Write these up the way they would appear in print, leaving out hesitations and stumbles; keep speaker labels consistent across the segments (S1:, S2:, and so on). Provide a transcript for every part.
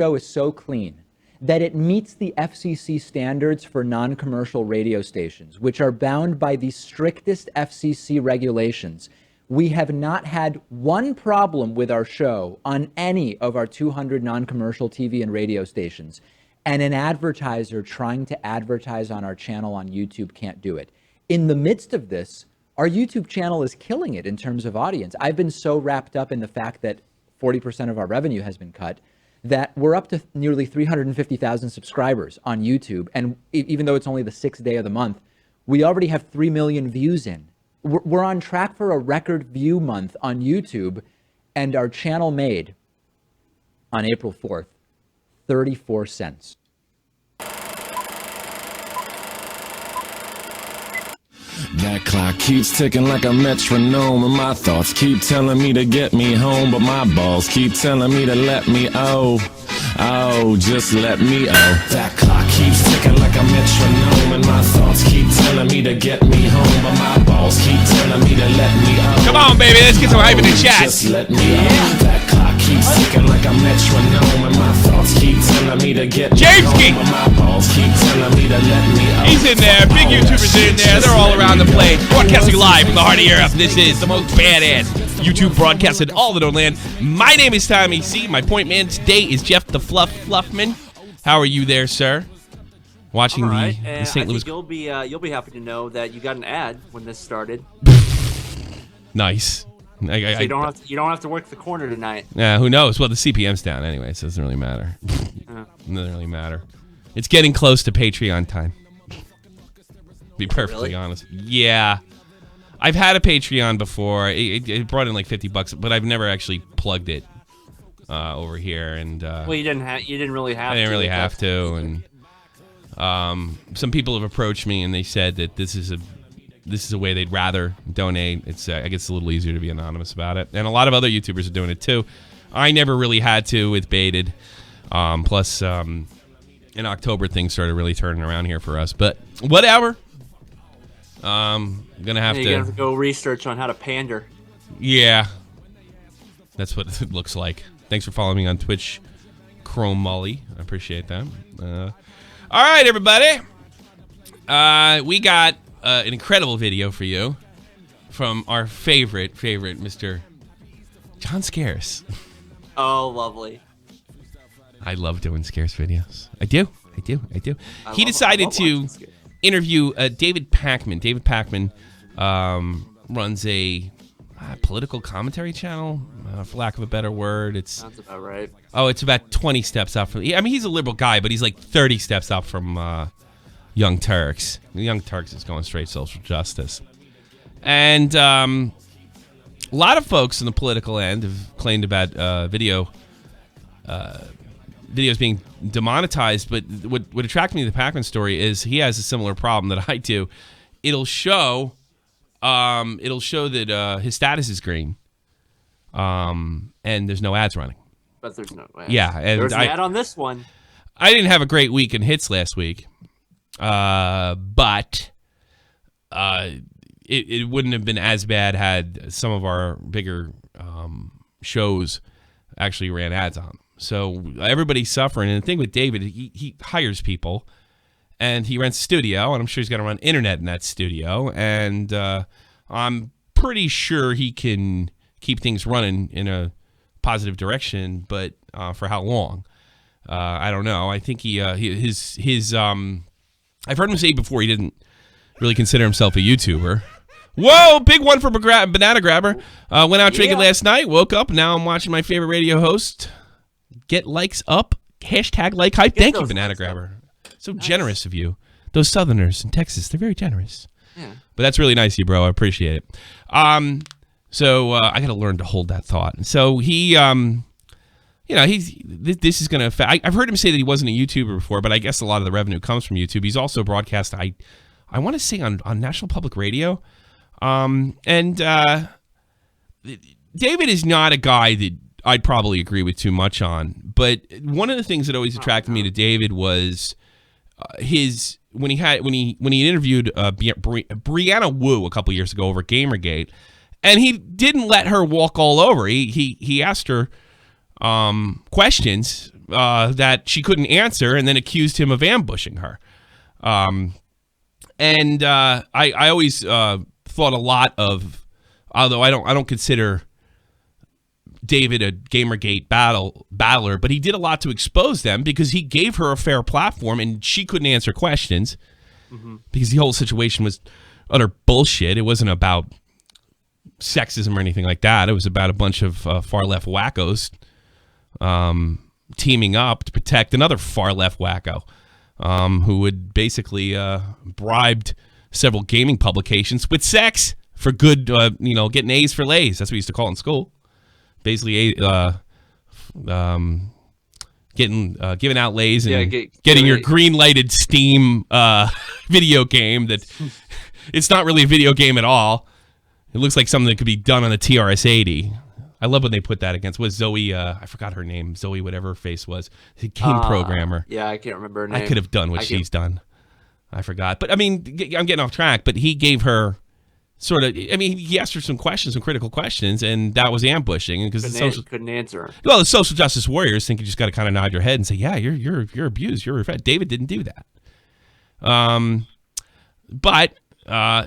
S1: show is so clean that it meets the FCC standards for non-commercial radio stations, which are bound by the strictest FCC regulations. We have not had one problem with our show on any of our 200 non-commercial TV and radio stations. And an advertiser trying to advertise on our channel on YouTube can't do it. In the midst of this, our YouTube channel is killing it in terms of audience. I've been so wrapped up in the fact that 40% of our revenue has been cut that we're up to nearly 350,000 subscribers on YouTube. And even though it's only the 6th day of the month, we already have 3 million views in. We're on track for a record view month on YouTube, and our channel made on April 4th, 34 cents.
S2: That clock keeps ticking like a metronome, and my thoughts keep telling me to get me home, but my balls keep telling me to let me just let me That clock keeps ticking like a metronome, and my thoughts keep telling me to get me home, but my balls keep telling me to let me
S3: Come on, baby, let's get some hype in the chat.
S2: Just let me That clock keeps ticking like a metronome, and my thoughts keep telling me to get me home, but my balls keep telling me to let me
S3: He's in there, big YouTubers in there, they're all around the place. Broadcasting live from the heart of Europe. This is the most badass YouTube broadcast in all the known land. My name is Tommy C. My point man today is Jeff the Fluffman. How are you there, sir? Watching the St. Louis.
S4: You'll be happy to know that you got an ad when this started.
S3: Nice.
S4: So you don't have to work the corner tonight.
S3: Yeah, who knows? Well, the CPM's down anyway, so it doesn't really matter. It doesn't really matter. It's getting close to Patreon time. Be perfectly honest. Yeah. I've had a Patreon before. It brought in like $50, but I've never actually plugged it over here. And
S4: well, you didn't really have to.
S3: I didn't really have to. And some people have approached me and they said that this is a way they'd rather donate. It's I guess it's a little easier to be anonymous about it. And a lot of other YouTubers are doing it too. I never really had to with Baited. Plus, in October things started really turning around here for us. But whatever. You're gonna have to
S4: go research on how to pander.
S3: Yeah, that's what it looks like. Thanks for following me on Twitch, Chrome Molly. I appreciate that. All right, everybody. We got an incredible video for you from our favorite Mr. John Scarce.
S4: Oh, lovely.
S3: I love doing Scarce videos. I do. He decided to interview David Pakman. David Pakman runs a political commentary channel, for lack of a better word.
S4: Sounds about right.
S3: Oh, it's about 20 steps up from... I mean, he's a liberal guy, but he's like 30 steps up from Young Turks. The Young Turks is going straight social justice. And a lot of folks in the political end have claimed about videos being demonetized, but what attracted me to the Pakman story is he has a similar problem that I do. It'll show that his status is green, and there's no ads running.
S4: But there's no ads.
S3: Yeah, and
S4: there's an ad on this one.
S3: I didn't have a great week in hits last week, but it wouldn't have been as bad had some of our bigger shows actually ran ads on them. So everybody's suffering. And the thing with David, he hires people, and he rents a studio, and I'm sure he's got to run internet in that studio. And I'm pretty sure he can keep things running in a positive direction, but for how long? I don't know. I think his I've heard him say before he didn't really consider himself a YouTuber. Whoa, big one for Banana Grabber. Went out drinking last night, woke up, now I'm watching my favorite radio host get likes up. Hashtag like hype. Thank you, Banana Grabber. So nice. Generous of you. Those Southerners in Texas, they're very generous. Yeah. But that's really nice of you, bro. I appreciate it. So I got to learn to hold that thought. And so he, this is going to affect. I've heard him say that he wasn't a YouTuber before, but I guess a lot of the revenue comes from YouTube. He's also broadcast, I want to say on National Public Radio. And David is not a guy that I'd probably agree with too much on. But one of the things that always attracted me to David was when he interviewed Brianna Wu a couple years ago over Gamergate, and he didn't let her walk all over. He asked her questions, that she couldn't answer, and then accused him of ambushing her. I always thought a lot of, although I don't consider David a Gamergate battler, but he did a lot to expose them because he gave her a fair platform and she couldn't answer questions because the whole situation was utter bullshit. It wasn't about sexism or anything like that. It was about a bunch of far left wackos teaming up to protect another far left wacko who had basically bribed several gaming publications with sex for good, getting A's for lays. That's what we used to call it in school. Basically, giving out lays and getting your green lighted Steam video game that it's not really a video game at all. It looks like something that could be done on a TRS-80. I love when they put that against Zoe. I forgot her name. Zoe, whatever her face was. The game programmer.
S4: Yeah, I can't remember her name.
S3: I could have done what she's done. I forgot. But I mean, I'm getting off track. But he gave her sort of. I mean, he asked her some questions, some critical questions, and that was ambushing because
S4: couldn't answer her.
S3: Well, the social justice warriors think you just got to kind of nod your head and say, "Yeah, you're abused. You're fed." David didn't do that.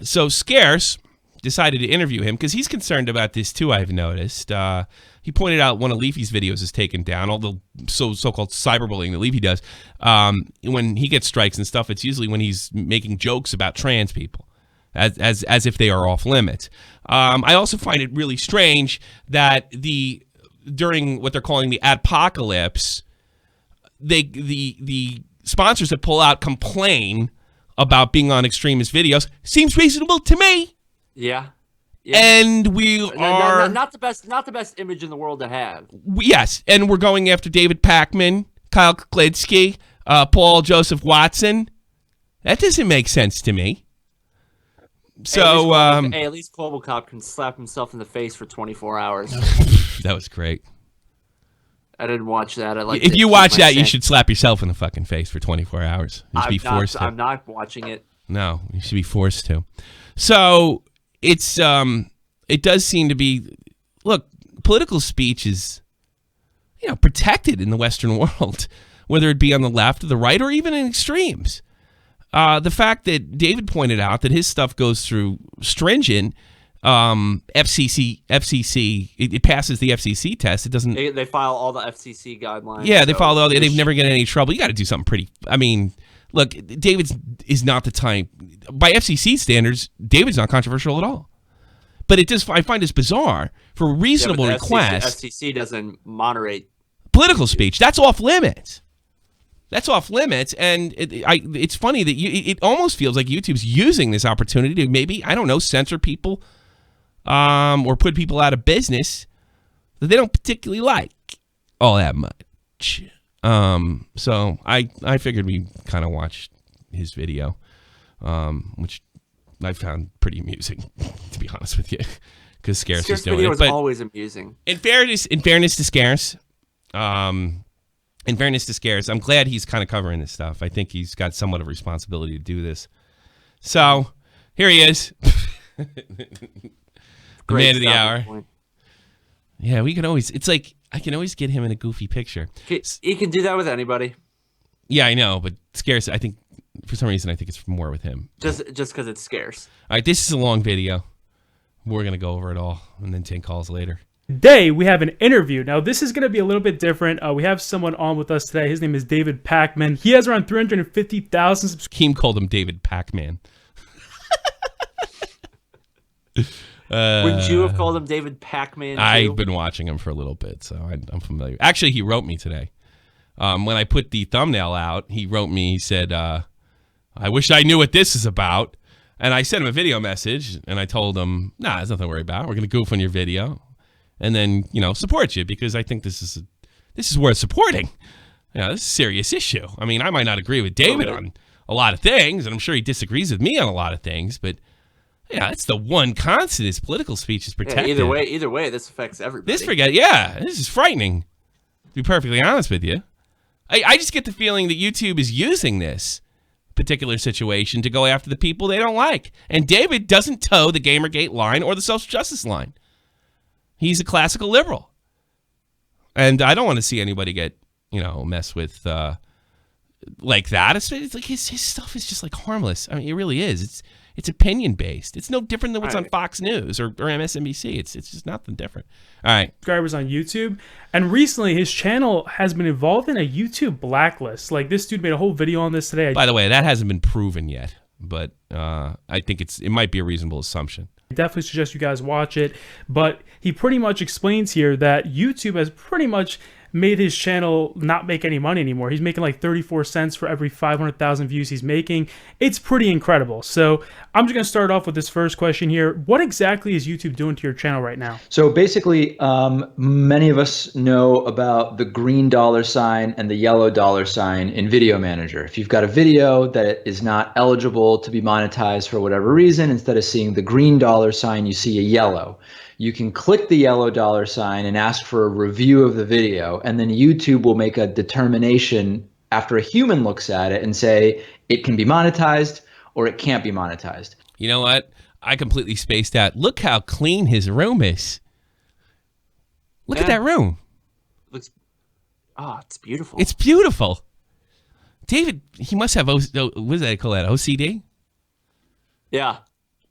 S3: So Scarce decided to interview him because he's concerned about this too, I've noticed. He pointed out one of Leafy's videos is taken down, all the so-called cyberbullying that Leafy does. When he gets strikes and stuff, it's usually when he's making jokes about trans people, as if they are off limits. I also find it really strange that during what they're calling the adpocalypse, the sponsors that pull out complain about being on extremist videos. Seems reasonable to me.
S4: Yeah.
S3: And we are
S4: not the best image in the world to have.
S3: Yes, and we're going after David Pakman, Kyle Klitsky, Paul Joseph Watson. That doesn't make sense to me. So,
S4: at least Coblecop can slap himself in the face for 24 hours.
S3: That was great.
S4: I didn't watch that.
S3: If you watch that, you should slap yourself in the fucking face for 24 hours. You should be forced to.
S4: I'm not watching it.
S3: No, you should be forced to. So it's it does seem to be. Look, political speech is, protected in the Western world, whether it be on the left or the right or even in extremes. The fact that David pointed out that his stuff goes through stringent FCC, it passes the FCC test. It doesn't.
S4: They file all the FCC guidelines.
S3: Yeah, they follow all. They've never get in any trouble. You got to do something pretty. I mean, look, David's is not the time. By FCC standards, David's not controversial at all. But I find this bizarre for a reasonable request.
S4: FCC doesn't moderate
S3: political speech. That's off limits. That's off limits, and it's funny that it almost feels like YouTube's using this opportunity to maybe, I don't know, censor people or put people out of business that they don't particularly like all that much. So I figured we kind of watched his video, which I found pretty amusing, to be honest with you, because Scarce was doing
S4: video
S3: it.
S4: But always amusing.
S3: In fairness to Scarce, I'm glad he's kind of covering this stuff. I think he's got somewhat of a responsibility to do this. So here he is, the man of the hour. Point. Yeah, we can always. It's like I can always get him in a goofy picture.
S4: He can do that with anybody.
S3: Yeah, I know, but Scarce, I think for some reason, I think it's more with him.
S4: Just because it's Scarce.
S3: All right, this is a long video. We're gonna go over it all and then take calls later.
S5: Today, we have an interview. Now, this is going to be a little bit different. We have someone on with us today. His name is David Pakman. He has around 350,000 subscribers.
S3: Keem called him David Pakman.
S4: Would you have called him David Pakman, too?
S3: I've been watching him for a little bit, so I'm familiar. Actually, he wrote me today. When I put the thumbnail out, he wrote me. He said, I wish I knew what this is about. And I sent him a video message, and I told him, nah, there's nothing to worry about. We're going to goof on your video. And then, support you, because I think this is worth supporting. This is a serious issue. I mean, I might not agree with David on a lot of things, and I'm sure he disagrees with me on a lot of things, but it's the one constant is political speech is protected.
S4: Yeah, either way, this affects everybody.
S3: This is frightening, to be perfectly honest with you. I just get the feeling that YouTube is using this particular situation to go after the people they don't like. And David doesn't toe the Gamergate line or the social justice line. He's a classical liberal. And I don't want to see anybody get mess with like that. It's like his stuff is just like harmless. I mean, it really is. It's opinion based. It's no different than what's on Fox News or MSNBC. It's just nothing different. All right.
S5: Subscribers on YouTube, and recently his channel has been involved in a YouTube blacklist. Like, this dude made a whole video on this today.
S3: By the way, that hasn't been proven yet, but I think it might be a reasonable assumption.
S5: I definitely suggest you guys watch it, but he pretty much explains here that YouTube has pretty much made his channel not make any money anymore. He's making like 34 cents for every 500,000 views he's making. It's pretty incredible. So I'm just going to start off with this first question here. What exactly is YouTube doing to your channel right now?
S1: So basically, many of us know about the green $ and the yellow $ in Video Manager. If you've got a video that is not eligible to be monetized for whatever reason, instead of seeing the green $, you see a yellow. You can click the yellow $ and ask for a review of the video, and then YouTube will make a determination after a human looks at it and say it can be monetized or it can't be monetized.
S3: You know what? I completely spaced out. Look how clean his room is. Look at that room.
S4: It's beautiful.
S3: It's beautiful. David, he must have, what does that call that, OCD?
S4: Yeah.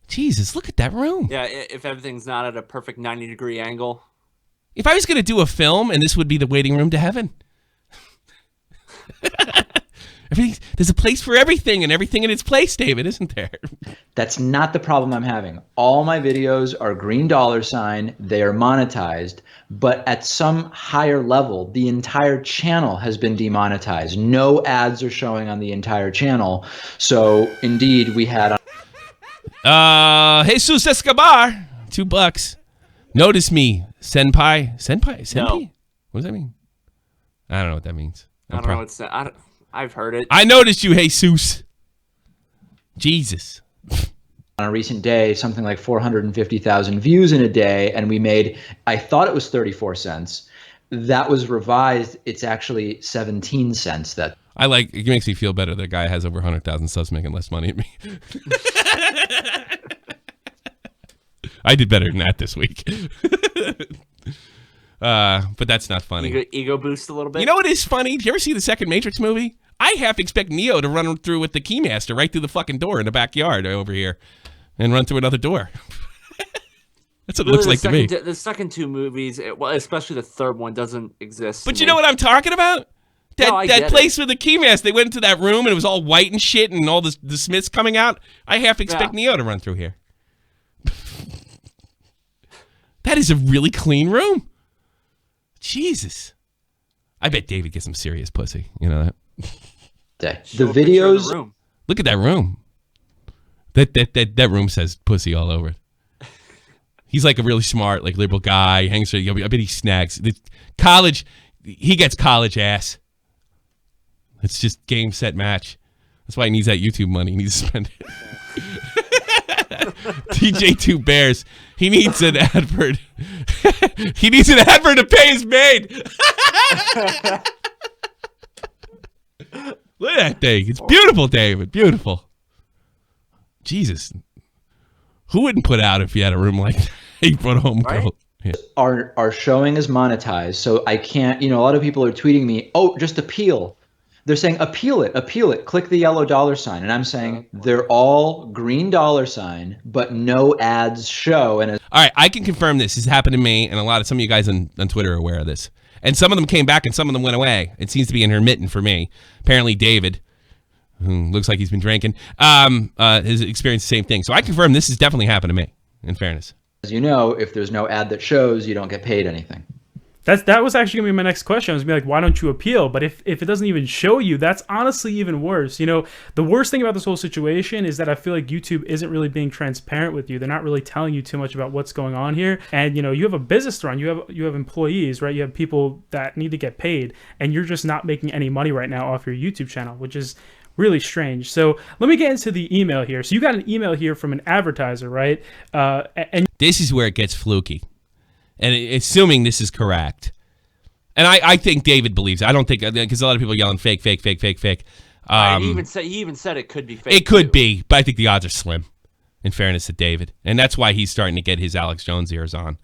S3: Jesus, look at that room.
S4: Yeah, if everything's not at a perfect 90-degree angle.
S3: If I was going to do a film and this would be the waiting room to heaven. There's a place for everything and everything in its place, David, isn't there?
S1: That's not the problem I'm having. All my videos are green $. They are monetized, but at some higher level, the entire channel has been demonetized. No ads are showing on the entire channel. So indeed, we had...
S3: Jesus Escobar, $2. Notice me, senpai. Senpai?
S4: No.
S3: What does that mean? I don't know what that means.
S4: I don't know what's that. I've heard it.
S3: I noticed you, Jesus. Jesus.
S1: On a recent day, something like 450,000 views in a day, and we made, I thought it was 34 cents. That was revised. It's actually 17 cents. It
S3: makes me feel better that a guy has over 100,000 subs making less money than me. I did better than that this week. But that's not funny.
S4: Ego boost a little bit.
S3: You know what is funny? Did you ever see the second Matrix movie? I half expect Neo to run through with the Keymaster right through the fucking door in the backyard over here and run through another door. That's what it looks like to me.
S4: The second two movies, especially the third one, doesn't exist.
S3: But you know what I'm talking about? That place with the Keymaster. They went into that room and it was all white and shit and all the Smiths coming out. I half expect Neo to run through here. That is a really clean room. Jesus. I bet David gets some serious pussy. You know that?
S1: The videos...
S3: Look at that room. That room says pussy all over it. He's like a really smart, like liberal guy. Hangs. I bet he snags. He gets college ass. It's just game, set, match. That's why he needs that YouTube money. He needs to spend it. TJ2 Bears. He needs an advert. He needs an advert to pay his maid. Look at that thing. It's beautiful, David. Beautiful. Jesus. Who wouldn't put out if you had a room like that? You brought home girl. Yeah.
S1: Are showing as monetized, so I can't, a lot of people are tweeting me, oh, just appeal. They're saying appeal it, click the yellow $, and I'm saying they're all green $, but no ads show. And
S3: all right, I can confirm this has happened to me, and some of you guys on Twitter are aware of this. And some of them came back and some of them went away. It seems to be intermittent for me. Apparently David, who looks like he's been drinking, has experienced the same thing. So I confirm this has definitely happened to me, in fairness.
S1: As you know, if there's no ad that shows, you don't get paid anything.
S5: That was actually going to be my next question. I was going to be like, why don't you appeal? But if it doesn't even show you, that's honestly even worse. The worst thing about this whole situation is that I feel like YouTube isn't really being transparent with you. They're not really telling you too much about what's going on here. And, you have a business to run. You have employees, right? You have people that need to get paid. And you're just not making any money right now off your YouTube channel, which is really strange. So let me get into the email here. So you got an email here from an advertiser, right? And
S3: this is where it gets fluky. And assuming this is correct, and I think David believes it. I don't think, because a lot of people are yelling fake.
S4: He even said it could be fake.
S3: It could be, but I think the odds are slim, in fairness to David. And that's why he's starting to get his Alex Jones ears on.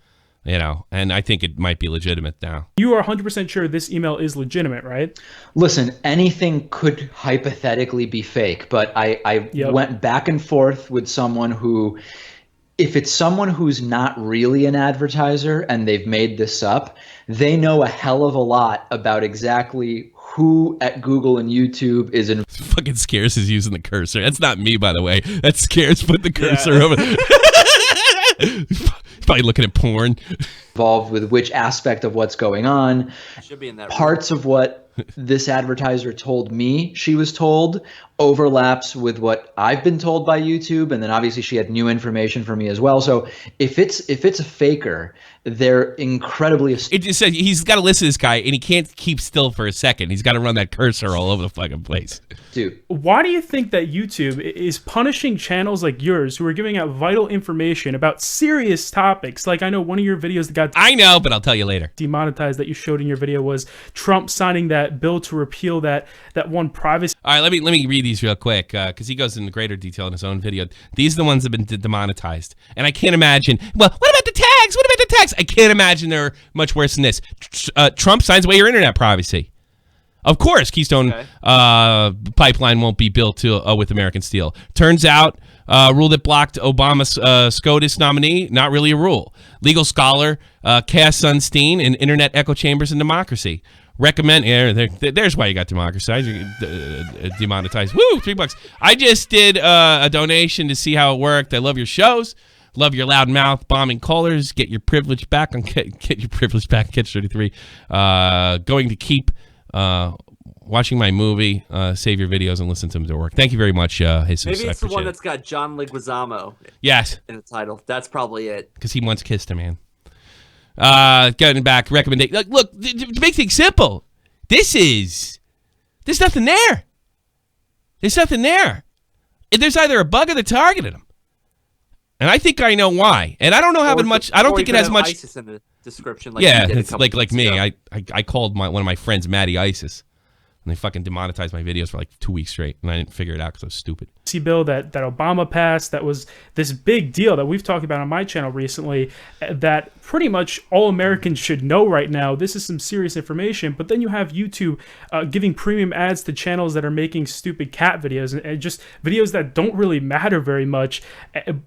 S3: And I think it might be legitimate now.
S5: You are 100% sure this email is legitimate, right?
S1: Listen, anything could hypothetically be fake, but I went back and forth with someone who, if it's someone who's not really an advertiser and they've made this up, they know a hell of a lot about exactly who at Google and YouTube is in.
S3: Fucking Scarce is using the cursor. That's not me, by the way. That's Scarce put the cursor over. He's probably looking at porn.
S1: Involved with which aspect of what's going on.
S4: Should be in that
S1: Parts of what this advertiser told me she was told overlaps with what I've been told by YouTube, and then obviously she had new information for me as well. So if it's a faker, they're incredibly.
S3: It just says he's got to listen to this guy, and he can't keep still for a second. He's got to run that cursor all over the fucking place.
S1: Dude,
S5: why do you think that YouTube is punishing channels like yours who are giving out vital information about serious topics? Like, I know one of your videos that got
S3: I know, but I'll tell you later.
S5: demonetized that you showed in your video was Trump signing that bill to repeal that one privacy.
S3: All right, let me read these real quick because he goes into greater detail in his own video. These are the ones that have been demonetized, and I can't imagine. Well, what about the tags? What about the tags? I can't imagine they're much worse than this. Trump signs away your internet privacy. Of course, Keystone pipeline won't be built with American steel. Turns out, rule that blocked Obama's SCOTUS nominee, not really a rule. Legal scholar Cass Sunstein in Internet Echo Chambers and Democracy. Recommend, there's why you got demonetized. Demonetized. Woo, $3. I just did a donation to see how it worked. I love your shows. Love your loud mouth bombing callers. Get your privilege back on get your privilege back. Catch 33. Going to keep watching my movie. Save your videos and listen to them to work. Thank you very much, Jesus.
S4: Maybe it's the one that's got John Leguizamo.
S3: Yes,
S4: in the title. That's probably it.
S3: Because he once kissed a man. Getting back, recommendation. Look, to make things simple, there's nothing there. There's nothing there. There's either a bug or they're targeting him. And I think I know why. And I don't know how much. I don't think it has much.
S4: ISIS in the description.
S3: It's like me. I called one of my friends Matty ISIS. And they fucking demonetized my videos for like 2 weeks straight, and I didn't figure it out because I was stupid.
S5: Bill that Obama passed, that was this big deal that we've talked about on my channel recently, that pretty much all Americans should know right now. This is some serious information. But then you have YouTube giving premium ads to channels that are making stupid cat videos and just videos that don't really matter very much.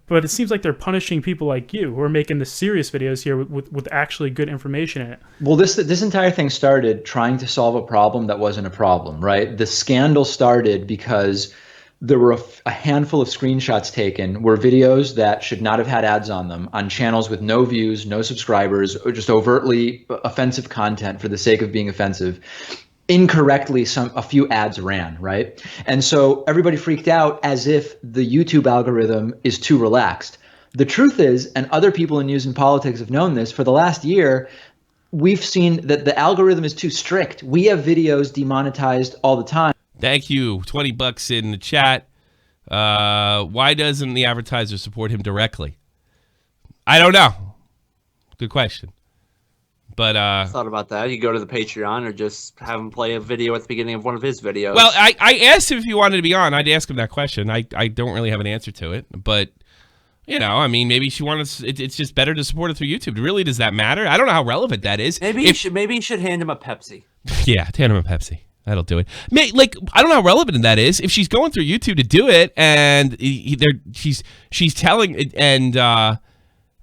S5: But it seems like they're punishing people like you who are making the serious videos here with actually good information in it.
S1: Well, this entire thing started trying to solve a problem that wasn't a problem, right? The scandal started because there were a handful of screenshots taken where videos that should not have had ads on them on channels with no views, no subscribers, or just overtly offensive content for the sake of being offensive. Incorrectly, a few ads ran, right? And so everybody freaked out as if the YouTube algorithm is too relaxed. The truth is, and other people in news and politics have known this, for the last year, we've seen that the algorithm is too strict. We have videos demonetized all the time.
S3: Thank you. $20 in the chat. Why doesn't the advertiser support him directly? I don't know. Good question. But
S4: I thought about that. You go to the Patreon or just have him play a video at the beginning of one of his videos.
S3: Well, I asked him if he wanted to be on. I'd ask him that question. I don't really have an answer to it, but I mean, maybe she wanted. It's just better to support it through YouTube. Really, does that matter? I don't know how relevant that is.
S4: Maybe you should hand him a Pepsi.
S3: Yeah, hand him a Pepsi. That'll do it. I don't know how relevant that is. If she's going through YouTube to do it, and she's telling, and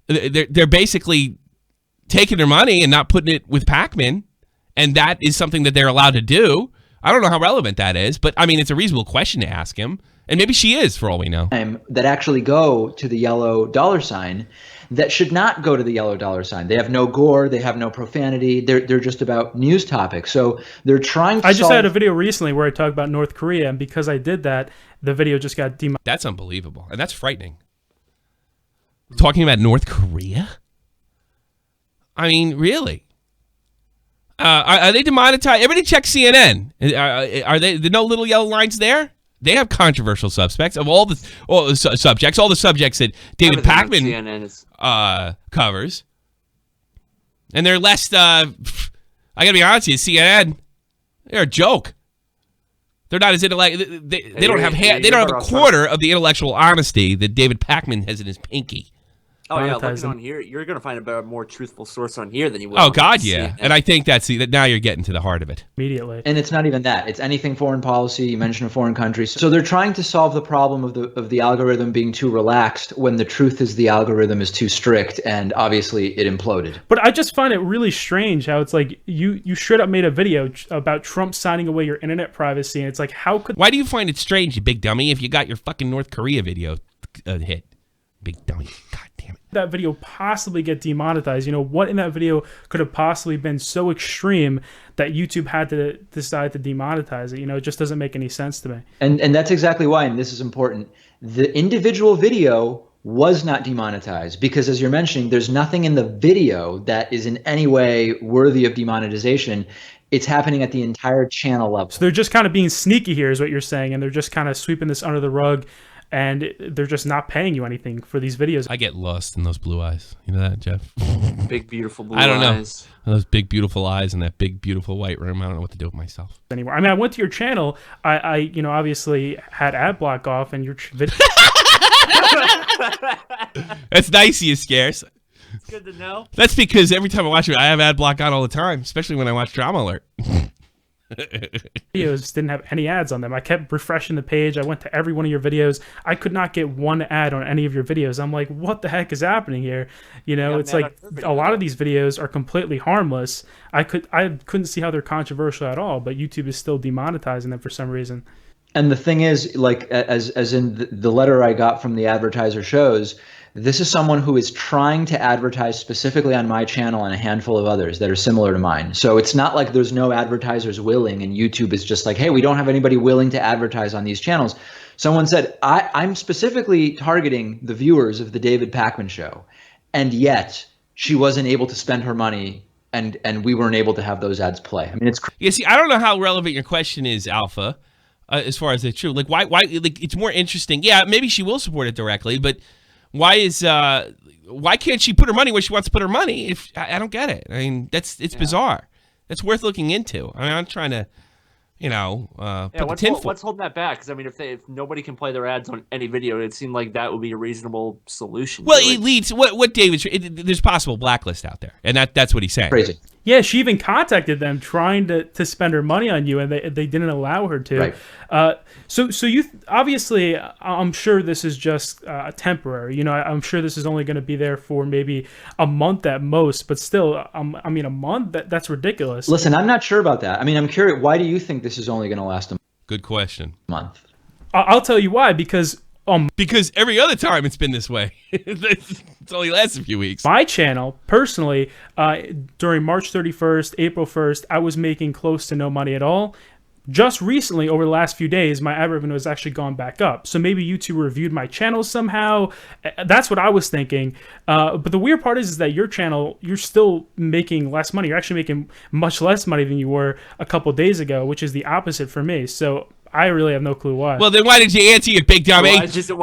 S3: they're basically taking their money and not putting it with Pakman, and that is something that they're allowed to do. I don't know how relevant that is, but I mean, it's a reasonable question to ask him, and maybe she is, for all we know.
S1: That actually go to the yellow dollar sign. That should not go to the yellow dollar sign. They have no gore. They have no profanity. They're just about news topics. So they're trying to
S5: I just had a video recently where I talked about North Korea, and because I did that, the video just got demonetized.
S3: That's unbelievable, and that's frightening. Talking about North Korea? I mean, really? Are they demonetized? Everybody check CNN. Are they no little yellow lines there? They have controversial suspects of all the subjects that David Pakman covers, and they're less. I gotta be honest with you, CNN, they're a joke. They're not as intellectual. They don't have a quarter of the intellectual honesty that David Pakman has in his pinky.
S4: Oh yeah,
S5: monetize
S4: looking
S5: them.
S4: on here, you're gonna find a better, more truthful source on here than you will.
S3: Oh
S4: on
S3: God,
S4: CNN.
S3: yeah. And I think that's now you're getting to the heart of it.
S5: Immediately.
S1: And it's not even that. It's anything foreign policy. You mentioned a foreign country. So they're trying to solve the problem of the algorithm being too relaxed when the truth is the algorithm is too strict, and obviously it imploded.
S5: But I just find it really strange how it's like you straight up made a video about Trump signing away your internet privacy, and it's like, how could
S3: Why do you find it strange, you big dummy, if you got your fucking North Korea video hit? Big dummy. God damn it.
S5: that video possibly get demonetized? You know, what in that video could have possibly been so extreme that YouTube had to decide to demonetize it? You know, it just doesn't make any sense to me.
S1: And that's exactly why, and this is important. The individual video was not demonetized because, as you're mentioning, there's nothing in the video that is in any way worthy of demonetization. It's happening at the entire channel level.
S5: So they're just kind of being sneaky here is what you're saying, and they're just kind of sweeping this under the rug, and they're just not paying you anything for these videos
S3: I get lost in those blue eyes. You know that, Jeff?
S4: Big beautiful blue
S3: I don't know.
S4: eyes.
S3: Those big beautiful eyes and that big beautiful white room. I don't know what to do with myself.
S5: anymore. I mean, I went to your channel. I you know, obviously had ad block off, and your video.
S3: That's nice of you, Scarce.
S4: It's good to know.
S3: That's because every time I watch it, I have ad block on all the time, especially when I watch Drama Alert.
S5: Videos didn't have any ads on them. I kept refreshing the page. I went to every one of your videos. I could not get one ad on any of your videos. I'm like, what the heck is happening here? You know,
S4: Yeah,
S5: it's
S4: man,
S5: like a lot of these videos are completely harmless. I couldn't see how they're controversial at all, but YouTube is still demonetizing them for some reason.
S1: And the thing is, like, as in the letter I got from the Advertiser shows, this is someone who is trying to advertise specifically on my channel and a handful of others that are similar to mine. So it's not like there's no advertisers willing and YouTube is just like, hey, we don't have anybody willing to advertise on these channels. Someone said, I'm specifically targeting the viewers of the David Pakman show. And yet she wasn't able to spend her money and we weren't able to have those ads play. I mean, it's
S3: Yeah, see, I don't know how relevant your question is, Alpha, as far as it's true. Like, why? Like, it's more interesting. Yeah, maybe she will support it directly, but why can't she put her money where she wants to put her money? If I don't get it. I mean, it's bizarre. That's worth looking into. I mean, I'm trying to, put the tinfoil.
S4: What's holding that back? Because I mean, if nobody can play their ads on any video, it seemed like that would be a reasonable solution.
S3: Well,
S4: to
S3: it leads what David's. There's possible blacklist out there, and that's what he's saying.
S1: crazy.
S5: Yeah, she even contacted them trying to spend her money on you, and they didn't allow her to.
S1: Right.
S5: So you obviously, I'm sure this is just temporary. You know, I'm sure this is only going to be there for maybe a month at most. But still, I mean, a month, that's ridiculous.
S1: Listen, I'm not sure about that. I mean, I'm curious. Why do you think this is only going to last a
S3: Good question.
S1: month?
S5: I'll tell you why. Because
S3: Because every other time it's been this way. It's only lasts a few weeks.
S5: my channel, personally, during March 31st, April 1st, I was making close to no money at all. Just recently, over the last few days, my ad revenue has actually gone back up. So maybe YouTube reviewed my channel somehow. That's what I was thinking. But the weird part is that your channel, you're still making less money. You're actually making much less money than you were a couple days ago, which is the opposite for me. So I really have no clue why.
S3: Well, then why did you answer, you big dummy?
S4: Why did you say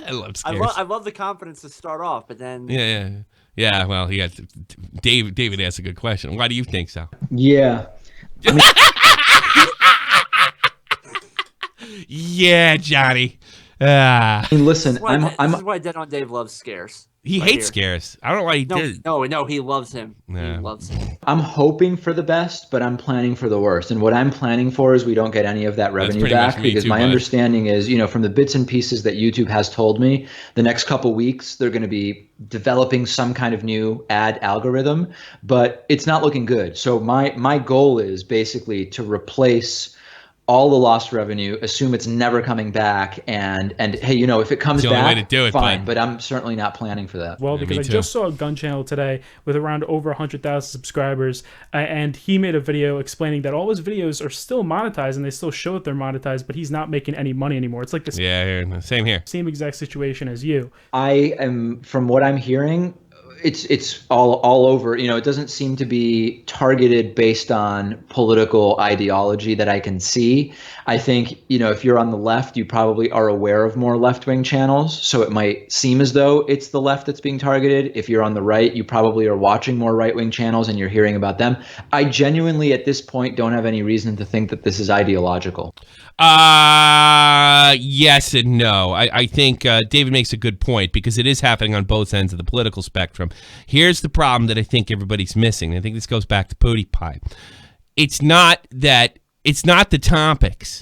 S3: I love Scarce.
S4: I love the confidence to start off, but then
S3: Yeah, well, he got David asked a good question. Why do you think so?
S1: Yeah.
S3: Yeah, Johnny. Ah.
S1: I mean, listen,
S4: this is why Dead on Dave loves Scarce.
S3: He
S4: Right
S3: hates
S4: here.
S3: Scarce. I don't know why he did.
S4: No, he loves him.
S3: Yeah.
S4: He loves him.
S1: I'm hoping for the best, but I'm planning for the worst. And what I'm planning for is we don't get any of that revenue
S3: pretty much
S1: back,
S3: me
S1: because
S3: too,
S1: my
S3: bud.
S1: understanding is, from the bits and pieces that YouTube has told me, the next couple weeks they're going to be developing some kind of new ad algorithm, but it's not looking good. So my goal is basically to replace all the lost revenue, assume it's never coming back, and hey, if it comes
S3: It's the only
S1: back,
S3: way to do it,
S1: fine.
S3: bud.
S1: But I'm certainly not planning for that.
S5: Well,
S3: Yeah,
S5: because
S3: me
S5: I
S3: too.
S5: just saw a gun channel today with around over 100,000 subscribers, and he made a video explaining that all his videos are still monetized and they still show that they're monetized, but he's not making any money anymore. It's like the
S3: Yeah, same here.
S5: same exact situation as you.
S1: I am, from what I'm hearing, It's all over. It doesn't seem to be targeted based on political ideology that I can see. I think, if you're on the left, you probably are aware of more left-wing channels, so it might seem as though it's the left that's being targeted. If you're on the right, you probably are watching more right-wing channels and you're hearing about them. I genuinely, at this point, don't have any reason to think that this is ideological.
S3: Yes and no. I think David makes a good point, because it is happening on both ends of the political spectrum. Here's the problem that I think everybody's missing. I think this goes back to PewDiePie. It's not the topics.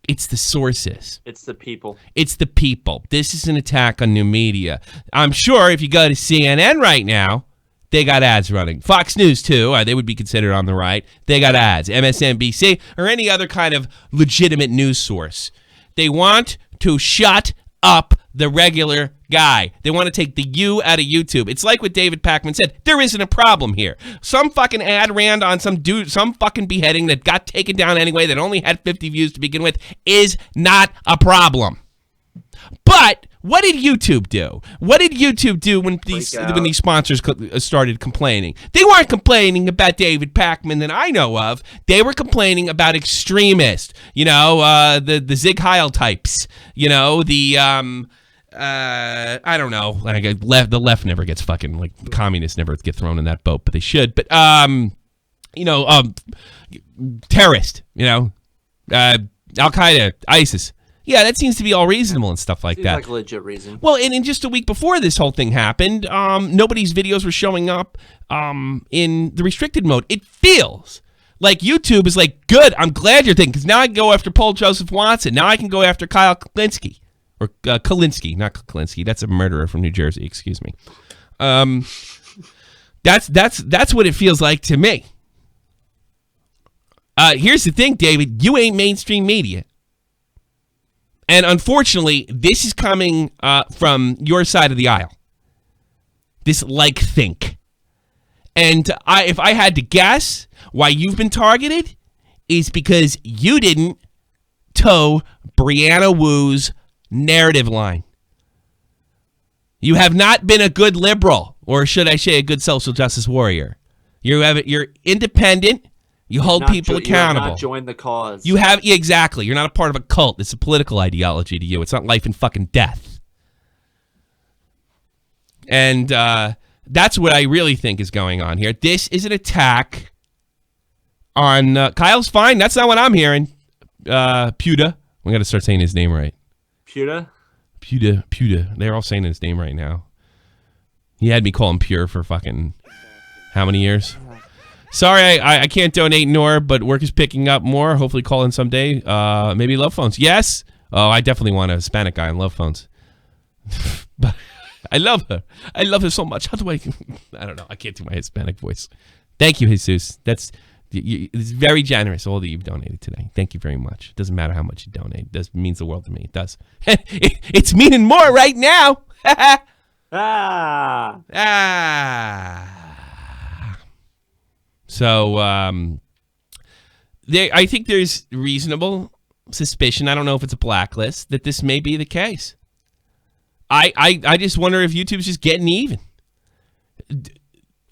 S3: It's the sources.
S4: It's the people.
S3: It's the people. This is an attack on new media. I'm sure if you go to CNN right now, they got ads running. Fox News, too. They would be considered on the right. They got ads. MSNBC or any other kind of legitimate news source. They want to shut up the regular guy. They want to take the you out of YouTube. It's like what David Pakman said. There isn't a problem here. Some fucking ad ran on some dude, some fucking beheading that got taken down anyway, that only had 50 views to begin with, is not a problem. But what did YouTube do? What did YouTube do when these sponsors started complaining? They weren't complaining about David Pakman that I know of. They were complaining about extremists. The Zig Heil types. I don't know. The left never gets fucking communists never get thrown in that boat, but they should. But terrorist. Al Qaeda, ISIS. Yeah, that seems to be all reasonable and stuff like that.
S4: Like a legit reason.
S3: Well, and just a week before this whole thing happened, nobody's videos were showing up in the restricted mode. It feels like YouTube is like, good, I'm glad you're thinking, because now I can go after Paul Joseph Watson. Now I can go after Kyle Kalinske. Or Kalinske, not Kalinske. That's a murderer from New Jersey, excuse me. That's what it feels like to me. Here's the thing, David. You ain't mainstream media. And unfortunately, this is coming from your side of the aisle. This think. And if I had to guess why you've been targeted, is because you didn't toe Brianna Wu's narrative line. You have not been a good liberal, or should I say a good social justice warrior. You're independent. You hold people accountable.
S4: You have not joined the cause.
S3: Exactly. You're not a part of a cult. It's a political ideology to you. It's not life and fucking death. And that's what I really think is going on here. This is an attack on Kyle's fine. That's not what I'm hearing. Puda. We got to start saying his name right.
S4: Puda.
S3: They're all saying his name right now. He had me call him Pure for fucking how many years? Sorry, I can't donate nor, but work is picking up more. Hopefully call in someday. Maybe Love Phones. Yes. Oh, I definitely want a Hispanic guy on Love Phones. But I love her. I love her so much. How do I don't know. I can't do my Hispanic voice. Thank you, Jesus. It's very generous, all that you've donated today. Thank you very much. It doesn't matter how much you donate. It means the world to me. It does. It's meaning more right now. So I think there's reasonable suspicion. I don't know if it's a blacklist that this may be the case. I just wonder if YouTube's just getting even.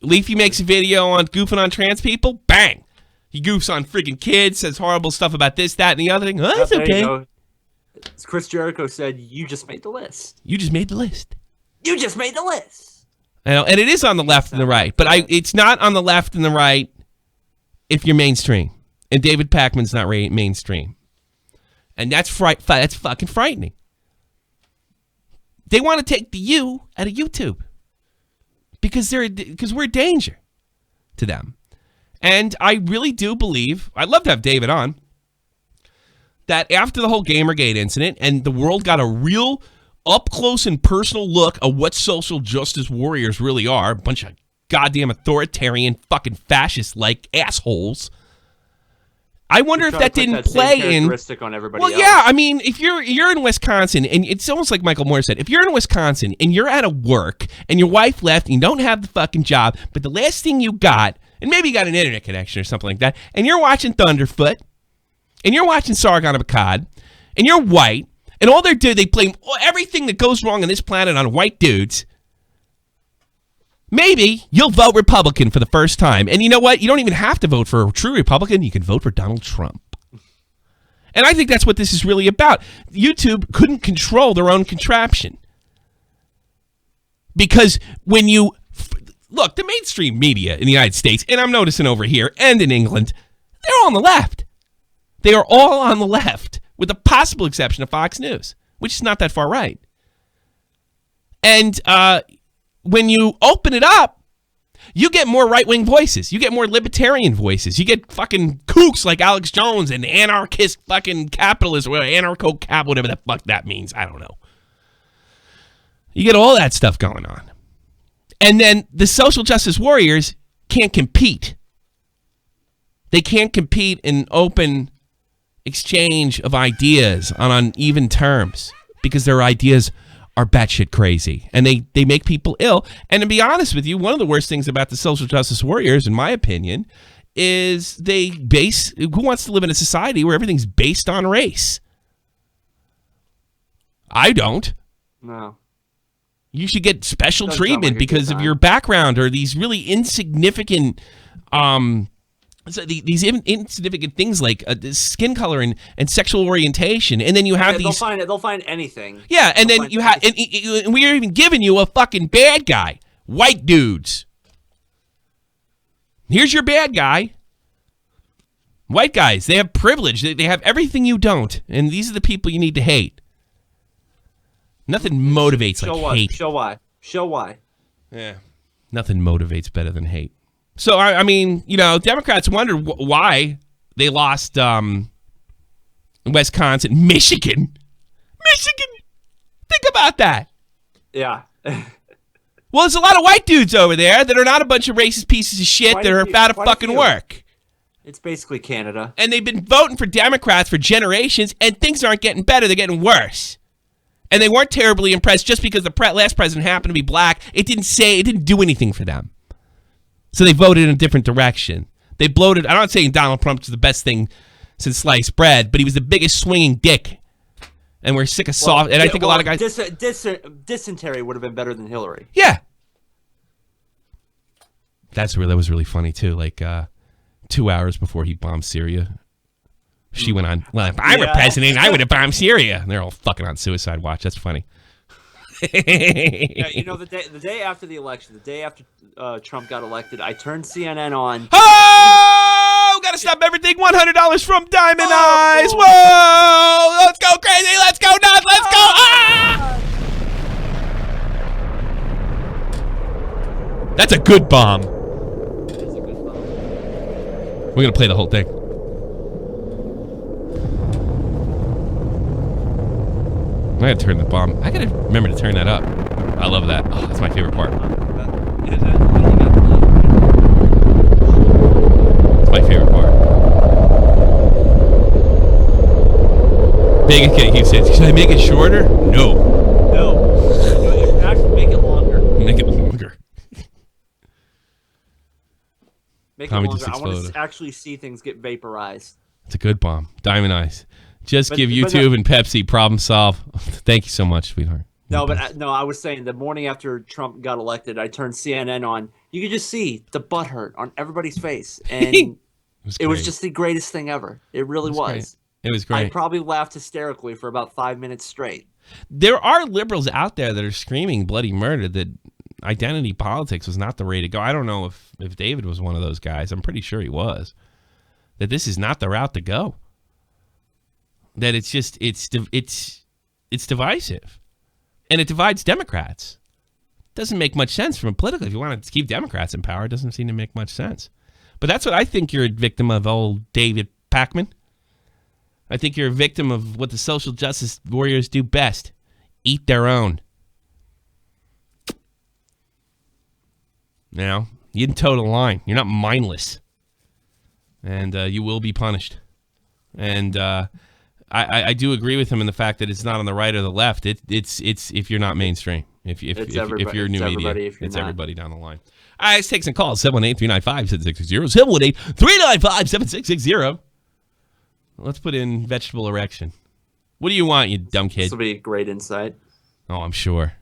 S3: Leafy makes a video on goofing on trans people. Bang! He goofs on freaking kids, says horrible stuff about this, that, and the other thing. Oh, that's okay.
S4: As Chris Jericho said, you just made the list.
S3: You just made the list.
S4: You just made the list.
S3: And it is on the left and the right, but it's not on the left and the right if you're mainstream. And David Pakman's not mainstream. And that's fucking frightening. They want to take the you out of YouTube because we're a danger to them. And I really do believe, I'd love to have David on, that after the whole Gamergate incident and the world got a real up close and personal look at what social justice warriors really are, a bunch of goddamn authoritarian fucking fascist-like assholes. I wonder if that didn't play in.
S4: On everybody
S3: well,
S4: else.
S3: Yeah, I mean, if you're in Wisconsin, and it's almost like Michael Moore said, if you're in Wisconsin and you're out of work and your wife left and you don't have the fucking job, but the last thing you got, and maybe you got an internet connection or something like that, and you're watching Thunderfoot, and you're watching Sargon of Akkad, and you're white, and all they blame everything that goes wrong on this planet on white dudes. maybe you'll vote Republican for the first time. And you know what? You don't even have to vote for a true Republican. You can vote for Donald Trump. And I think that's what this is really about. YouTube couldn't control their own contraption. Because when you look, the mainstream media in the United States, and I'm noticing over here and in England, they're all on the left. They are all on the left, with the possible exception of Fox News, which is not that far right. And when you open it up, you get more right-wing voices. You get more libertarian voices. You get fucking kooks like Alex Jones and anarchist fucking capitalists, or anarcho-cap, whatever the fuck that means. I don't know. You get all that stuff going on. And then the social justice warriors can't compete. They can't compete in open exchange of ideas on uneven terms because their ideas are batshit crazy, and they make people ill. And to be honest with you, one of the worst things about the social justice warriors, in my opinion, is who wants to live in a society where everything's based on race? I don't. No. You should get special treatment because of your background or these really insignificant these insignificant things like skin color and sexual orientation, and then you have these.
S4: They'll find anything.
S3: Yeah, and then you have, and we are even giving you a fucking bad guy, white dudes. Here's your bad guy. White guys, they have privilege. They have everything you don't, and these are the people you need to hate. Nothing motivates like hate.
S4: Show why.
S3: Yeah, nothing motivates better than hate. So, I mean, you know, Democrats wondered why they lost Wisconsin, Michigan. Think about that.
S4: Yeah.
S3: Well, there's a lot of white dudes over there that are not a bunch of racist pieces of shit that are about to fucking work.
S4: It's basically Canada.
S3: And they've been voting for Democrats for generations, and things aren't getting better. They're getting worse. And they weren't terribly impressed just because the last president happened to be black. It didn't do anything for them. So they voted in a different direction. They bloated. I'm not saying Donald Trump was the best thing since sliced bread, but he was the biggest swinging dick. And we're sick of soft. And I think a lot of guys.
S4: Dysentery would have been better than Hillary.
S3: Yeah. That was really funny too. Like 2 hours before he bombed Syria, she went on. Well, if I were president, I would have bombed Syria. And they're all fucking on suicide watch. That's funny.
S4: Yeah, you know, the day after the election, the day after Trump got elected, I turned CNN on.
S3: Oh, gotta stop everything. $100 from Diamond Eyes. Whoa, let's go crazy. Let's go nuts. Let's go. Ah! That's a good bomb.
S4: That's a good bomb.
S3: We're gonna play the whole thing. I gotta turn the bomb. I gotta remember to turn that up. I love that. Oh, that's my favorite part. It's my favorite part. Vegas Kitty keeps saying, should I make it shorter? No.
S4: Actually, make it longer.
S3: Make it longer.
S4: Make
S3: Tommy
S4: it longer.
S3: just
S4: I want
S3: exploded.
S4: to actually see things get vaporized.
S3: It's a good bomb. Diamond Eyes. Just give YouTube and Pepsi problem solve. Thank you so much, sweetheart.
S4: No, but I was saying the morning after Trump got elected, I turned CNN on. You could just see the butthurt on everybody's face, and it was just the greatest thing ever. It really was.
S3: It was great.
S4: I probably laughed hysterically for about 5 minutes straight.
S3: There are liberals out there that are screaming bloody murder that identity politics was not the way to go. I don't know if David was one of those guys. I'm pretty sure he was. That this is not the route to go. That it's just it's divisive, and it divides Democrats. Doesn't make much sense from a political. If you want to keep Democrats in power, it doesn't seem to make much sense. But that's what I think you're a victim of, old David Pakman. I think you're a victim of what the social justice warriors do best: eat their own. You know, you didn't toe the line. You're not mindless, and you will be punished. And I do agree with him in the fact that it's not on the right or the left. It's if you're not mainstream. If you're new media, it's everybody down the line. All right, let's take some calls. 718-395-7660. 718-395-7660. Let's put in vegetable erection. What do you want, you dumb kid?
S4: This will be a great insight.
S3: Oh, I'm sure.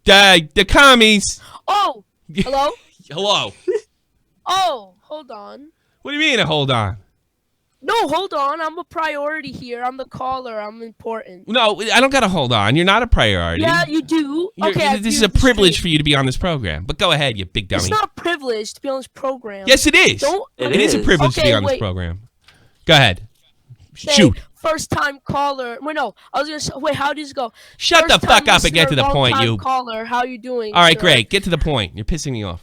S3: The commies.
S6: Oh, Hello?
S3: Hello.
S6: Oh, hold on.
S3: What do you mean? Hold on.
S6: No, hold on. I'm a priority here. I'm the caller. I'm important.
S3: No, I don't got to hold on. You're not a priority.
S6: Yeah, you do. Okay,
S3: this is a privilege for you to be on this program. But go ahead, you big dummy.
S6: It's not a privilege to be on this program.
S3: Yes, it is.
S4: It
S3: is a
S4: is.
S3: privilege to be on this program. Go ahead. Shoot.
S6: First time caller. Wait, no. I was gonna say. Wait, how does it go?
S3: Shut the fuck up and get to the point, you.
S6: Caller, how you doing?
S3: All right,
S6: sir?
S3: great. Get to the point. You're pissing me off.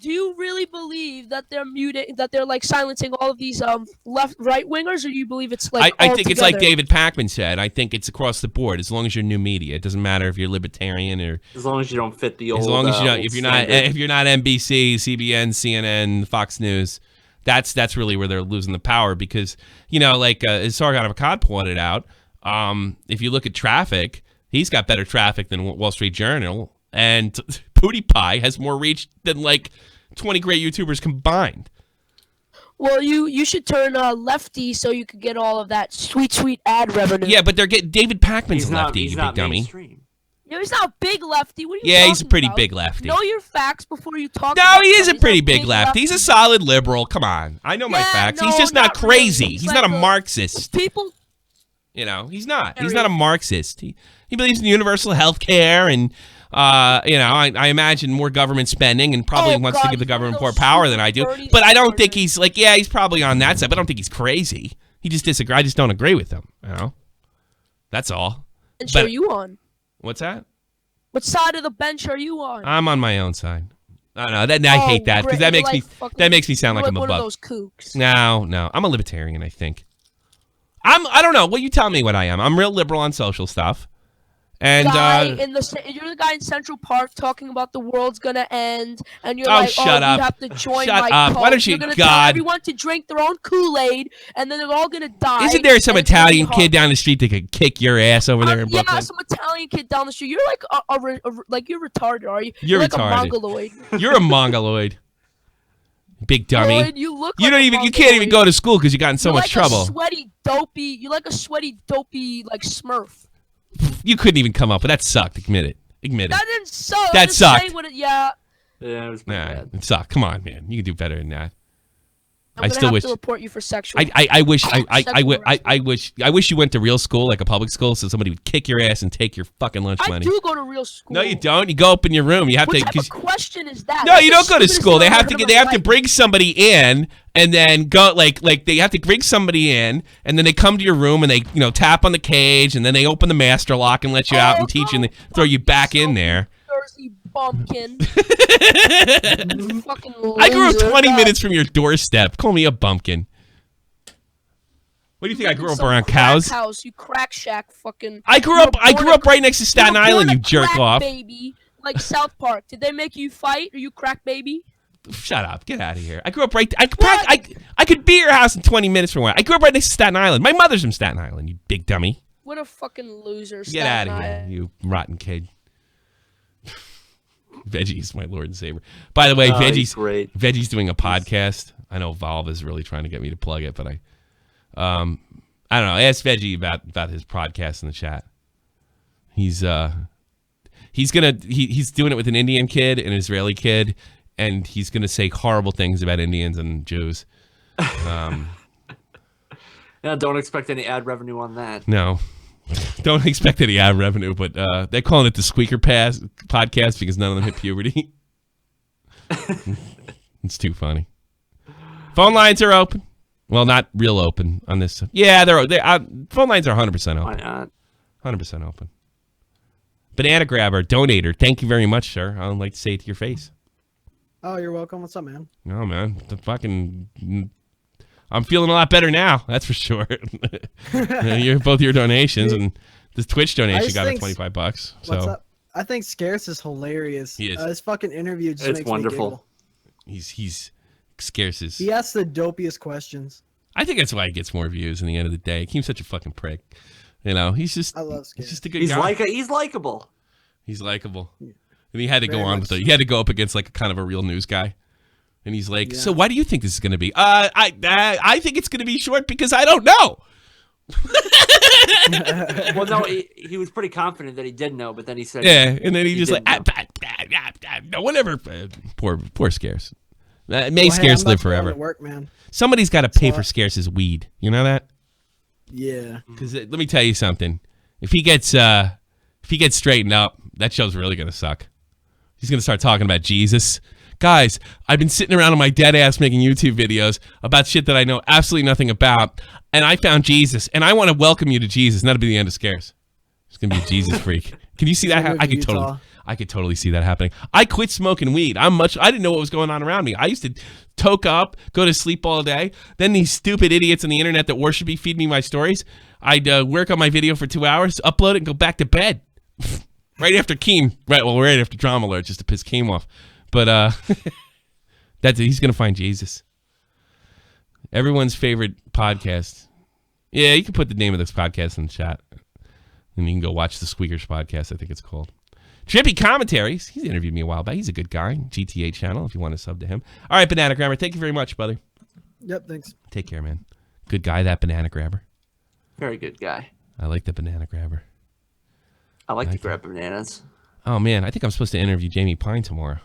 S6: Do you really believe that they're muting, that they're like silencing all of these right wingers, or do you believe it's like
S3: I
S6: all
S3: think it's like
S6: together?
S3: David Pakman said. I think it's across the board. As long as you're new media, it doesn't matter if you're libertarian or.
S4: As long as you don't fit the old.
S3: As long as you don't,
S4: standard.
S3: if you're not NBC, CBN, CNN, Fox News, that's really where they're losing the power because like as Sargon of Akkad pointed out, if you look at traffic, he's got better traffic than Wall Street Journal, and PewDiePie has more reach than like 20 great YouTubers combined.
S6: Well, you should turn lefty so you could get all of that sweet ad revenue.
S3: Yeah, but they're getting David Pakman's
S4: He's
S3: lefty,
S4: he's
S3: you
S4: not
S3: big dummy.
S4: mainstream.
S6: Yeah, he's not a big lefty. What are you
S3: Yeah,
S6: talking
S3: he's a pretty
S6: about?
S3: big lefty.
S6: Know your facts before you talk.
S3: No,
S6: about
S3: he is a
S6: them. He's
S3: pretty
S6: not
S3: big lefty. He's a solid liberal. Come on. I know my
S6: Yeah,
S3: facts.
S6: no,
S3: He's just not
S6: not really.
S3: crazy.
S6: He's
S3: He's
S6: like
S3: not a
S6: a-
S3: Marxist.
S6: People.
S3: He's not. He's not a Marxist. He believes in universal health care and I imagine more government spending and probably wants to
S6: God,
S3: give the
S6: he's one
S3: government
S6: of
S3: more
S6: those
S3: power than I do.
S6: dirty
S3: But I don't think
S6: libertarians.
S3: he's like, he's probably on that side, but I don't think he's crazy. He just disagrees. I just don't agree with him, That's all.
S6: And
S3: But-
S6: are you on?
S3: What's that?
S6: What side of the bench are you on?
S3: I'm on my own side. I don't know. I hate that because
S6: great.
S3: that
S6: You're
S3: makes
S6: like
S3: that makes me sound
S6: you're
S3: like I'm a
S6: one of
S3: buck.
S6: those kooks.
S3: No. I'm a libertarian, I think. I don't know. Well, you tell me what I am. I'm real liberal on social stuff. And
S6: You're the guy in Central Park talking about the world's gonna end, and you're
S3: shut up.
S6: You have to join
S3: Shut
S6: my
S3: up.
S6: cult.
S3: Why don't you-
S6: You're gonna
S3: God.
S6: tell everyone to drink their own Kool-Aid, and then they're all gonna die.
S3: isn't there some
S6: and it's gonna be
S3: Italian
S6: hard.
S3: kid down the street that could kick your ass over there in
S6: Yeah,
S3: Brooklyn?
S6: some Italian kid down the street. You're like you're retarded, are you?
S3: You're
S6: like
S3: retarded.
S6: a mongoloid.
S3: You're a mongoloid. Big dummy.
S6: Lloyd, you look.
S3: You
S6: like
S3: don't
S6: a
S3: even. You can't even
S6: mongoloid.
S3: go to school because you got in so
S6: You're
S3: much
S6: like
S3: trouble.
S6: A sweaty, dopey. You're like a sweaty, dopey, like Smurf.
S3: You couldn't even come up with that. Sucked. Admit it.
S6: That didn't suck.
S3: That
S6: I'm just
S3: sucked.
S6: saying what yeah.
S4: Yeah, it was pretty
S3: Nah,
S4: bad.
S3: it sucked. Come on, man. You can do better than that.
S6: I'm
S3: I
S6: gonna
S3: still
S6: have
S3: wish.
S6: to report you for sexual.
S3: I wish.
S6: Sexual
S3: I wish you went to real school, like a public school, so somebody would kick your ass and take your fucking lunch
S6: I
S3: money.
S6: do go to real school.
S3: No, you don't. You go up in your room. You have
S6: What
S3: to.
S6: type of question is that?
S3: No,
S6: That's
S3: you
S6: the
S3: don't go to
S6: stupidest
S3: school.
S6: thing
S3: They
S6: I've
S3: have
S6: ever
S3: to
S6: heard
S3: get.
S6: in
S3: They
S6: my
S3: have to
S6: life.
S3: bring somebody in, and then go like they have to bring somebody in, and then they come to your room and they tap on the cage, and then they open the master lock and let you out and teach you, and they throw you back in there.
S6: Jersey bumpkin. Fucking
S3: I grew up
S6: loser.
S3: 20
S6: God.
S3: minutes from your doorstep. Call me a bumpkin. What do you think? I grew up
S6: Some
S3: around
S6: crack
S3: cows.
S6: House, you crack shack, fucking.
S3: I grew
S6: you
S3: up.
S6: were
S3: I
S6: born
S3: grew
S6: a-
S3: up right next to Staten
S6: you were
S3: Island.
S6: born
S3: You
S6: a
S3: jerk
S6: crack
S3: off.
S6: baby, like South Park. Did they make you fight? Are you crack baby?
S3: Shut up. Get out of here. I grew up right. I could be at your house in 20 minutes from where I grew up right next to Staten Island. My mother's from Staten Island. You big dummy.
S6: What a fucking loser.
S3: Get out
S6: Staten
S3: of here,
S6: Island.
S3: you rotten kid. Veggie's my Lord and Savior. By the way,
S4: He's
S3: Veggie's
S4: great.
S3: doing a podcast. I know Valve is really trying to get me to plug it, but I don't know. I asked Veggie about his podcast in the chat. He's doing it with an Indian kid, an Israeli kid, and he's gonna say horrible things about Indians and Jews.
S4: Yeah, don't expect any ad revenue on that.
S3: No. Don't expect any ad revenue, but they're calling it the Squeaker Pass podcast because none of them hit puberty. It's too funny. Phone lines are open. Well, not real open on this. Yeah, phone lines are 100%
S4: Why
S3: open.
S4: not?
S3: 100% open. Banana Grabber, donator. Thank you very much, sir. I'd like to say it to your face.
S7: Oh, you're welcome. What's up, man?
S3: No, man. I'm feeling a lot better now. That's for sure. Both your donations and this Twitch donation
S7: just
S3: got me
S7: think-
S3: $25.
S7: What's
S3: So
S7: up? I think Scarce is hilarious.
S3: He is.
S7: His fucking interview just
S4: It's
S7: makes me
S4: wonderful.
S7: giggle.
S3: he's scarces.
S7: He asks the dopiest questions.
S3: I think that's why he gets more views in the end of the day. He's such a fucking prick. He's just
S7: I love
S3: he's
S7: Scarce.
S3: just a good
S4: He's
S3: guy.
S4: he's likable.
S3: He's likable. And he had to go
S7: Very
S3: on
S7: much
S3: with it. He had to go up against like a kind of a real news guy. And he's like,
S7: Yeah.
S3: "So why do you think this is going to be?" I think it's going to be short because I don't know.
S4: Well, no, he was pretty confident that he did know, but then he said,
S3: Yeah, and then he just like,
S4: didn't
S3: no, whatever. Poor Scarce. May
S7: Well, hey,
S3: Scarce
S7: I'm about
S3: live
S7: to go
S3: forever.
S7: to work, man.
S3: Somebody's got to pay
S7: So
S3: for Scarce's weed. You know that?
S7: Yeah.
S3: Because let me tell you something. If he gets straightened up, that show's really gonna suck. He's gonna start talking about Jesus. Guys, I've been sitting around on my dead ass making YouTube videos about shit that I know absolutely nothing about, and I found Jesus, and I want to welcome you to Jesus. And that'll be the end of Scarce. It's gonna be a Jesus freak. Can you see that? I could totally see that happening. I quit smoking weed. I didn't know what was going on around me. I used to toke up, go to sleep all day. Then these stupid idiots on the internet that worship me feed me my stories. I'd work on my video for 2 hours, upload it, and go back to bed. Right after Keem. Right after Drama Alert, just to piss Keem off. But he's gonna find Jesus. Everyone's favorite podcast. Yeah, you can put the name of this podcast in the chat. And you can go watch the Squeakers podcast, I think it's called. Trippy Commentaries. He's interviewed me a while back. He's a good guy. GTA channel, if you want to sub to him. All right, Banana Grabber. Thank you very much, brother.
S7: Yep, thanks.
S3: Take care, man. Good guy, that Banana Grabber.
S4: very good guy.
S3: I like the Banana Grabber.
S4: I like to grab bananas.
S3: Oh, man. I think I'm supposed to interview Jamie Pine tomorrow.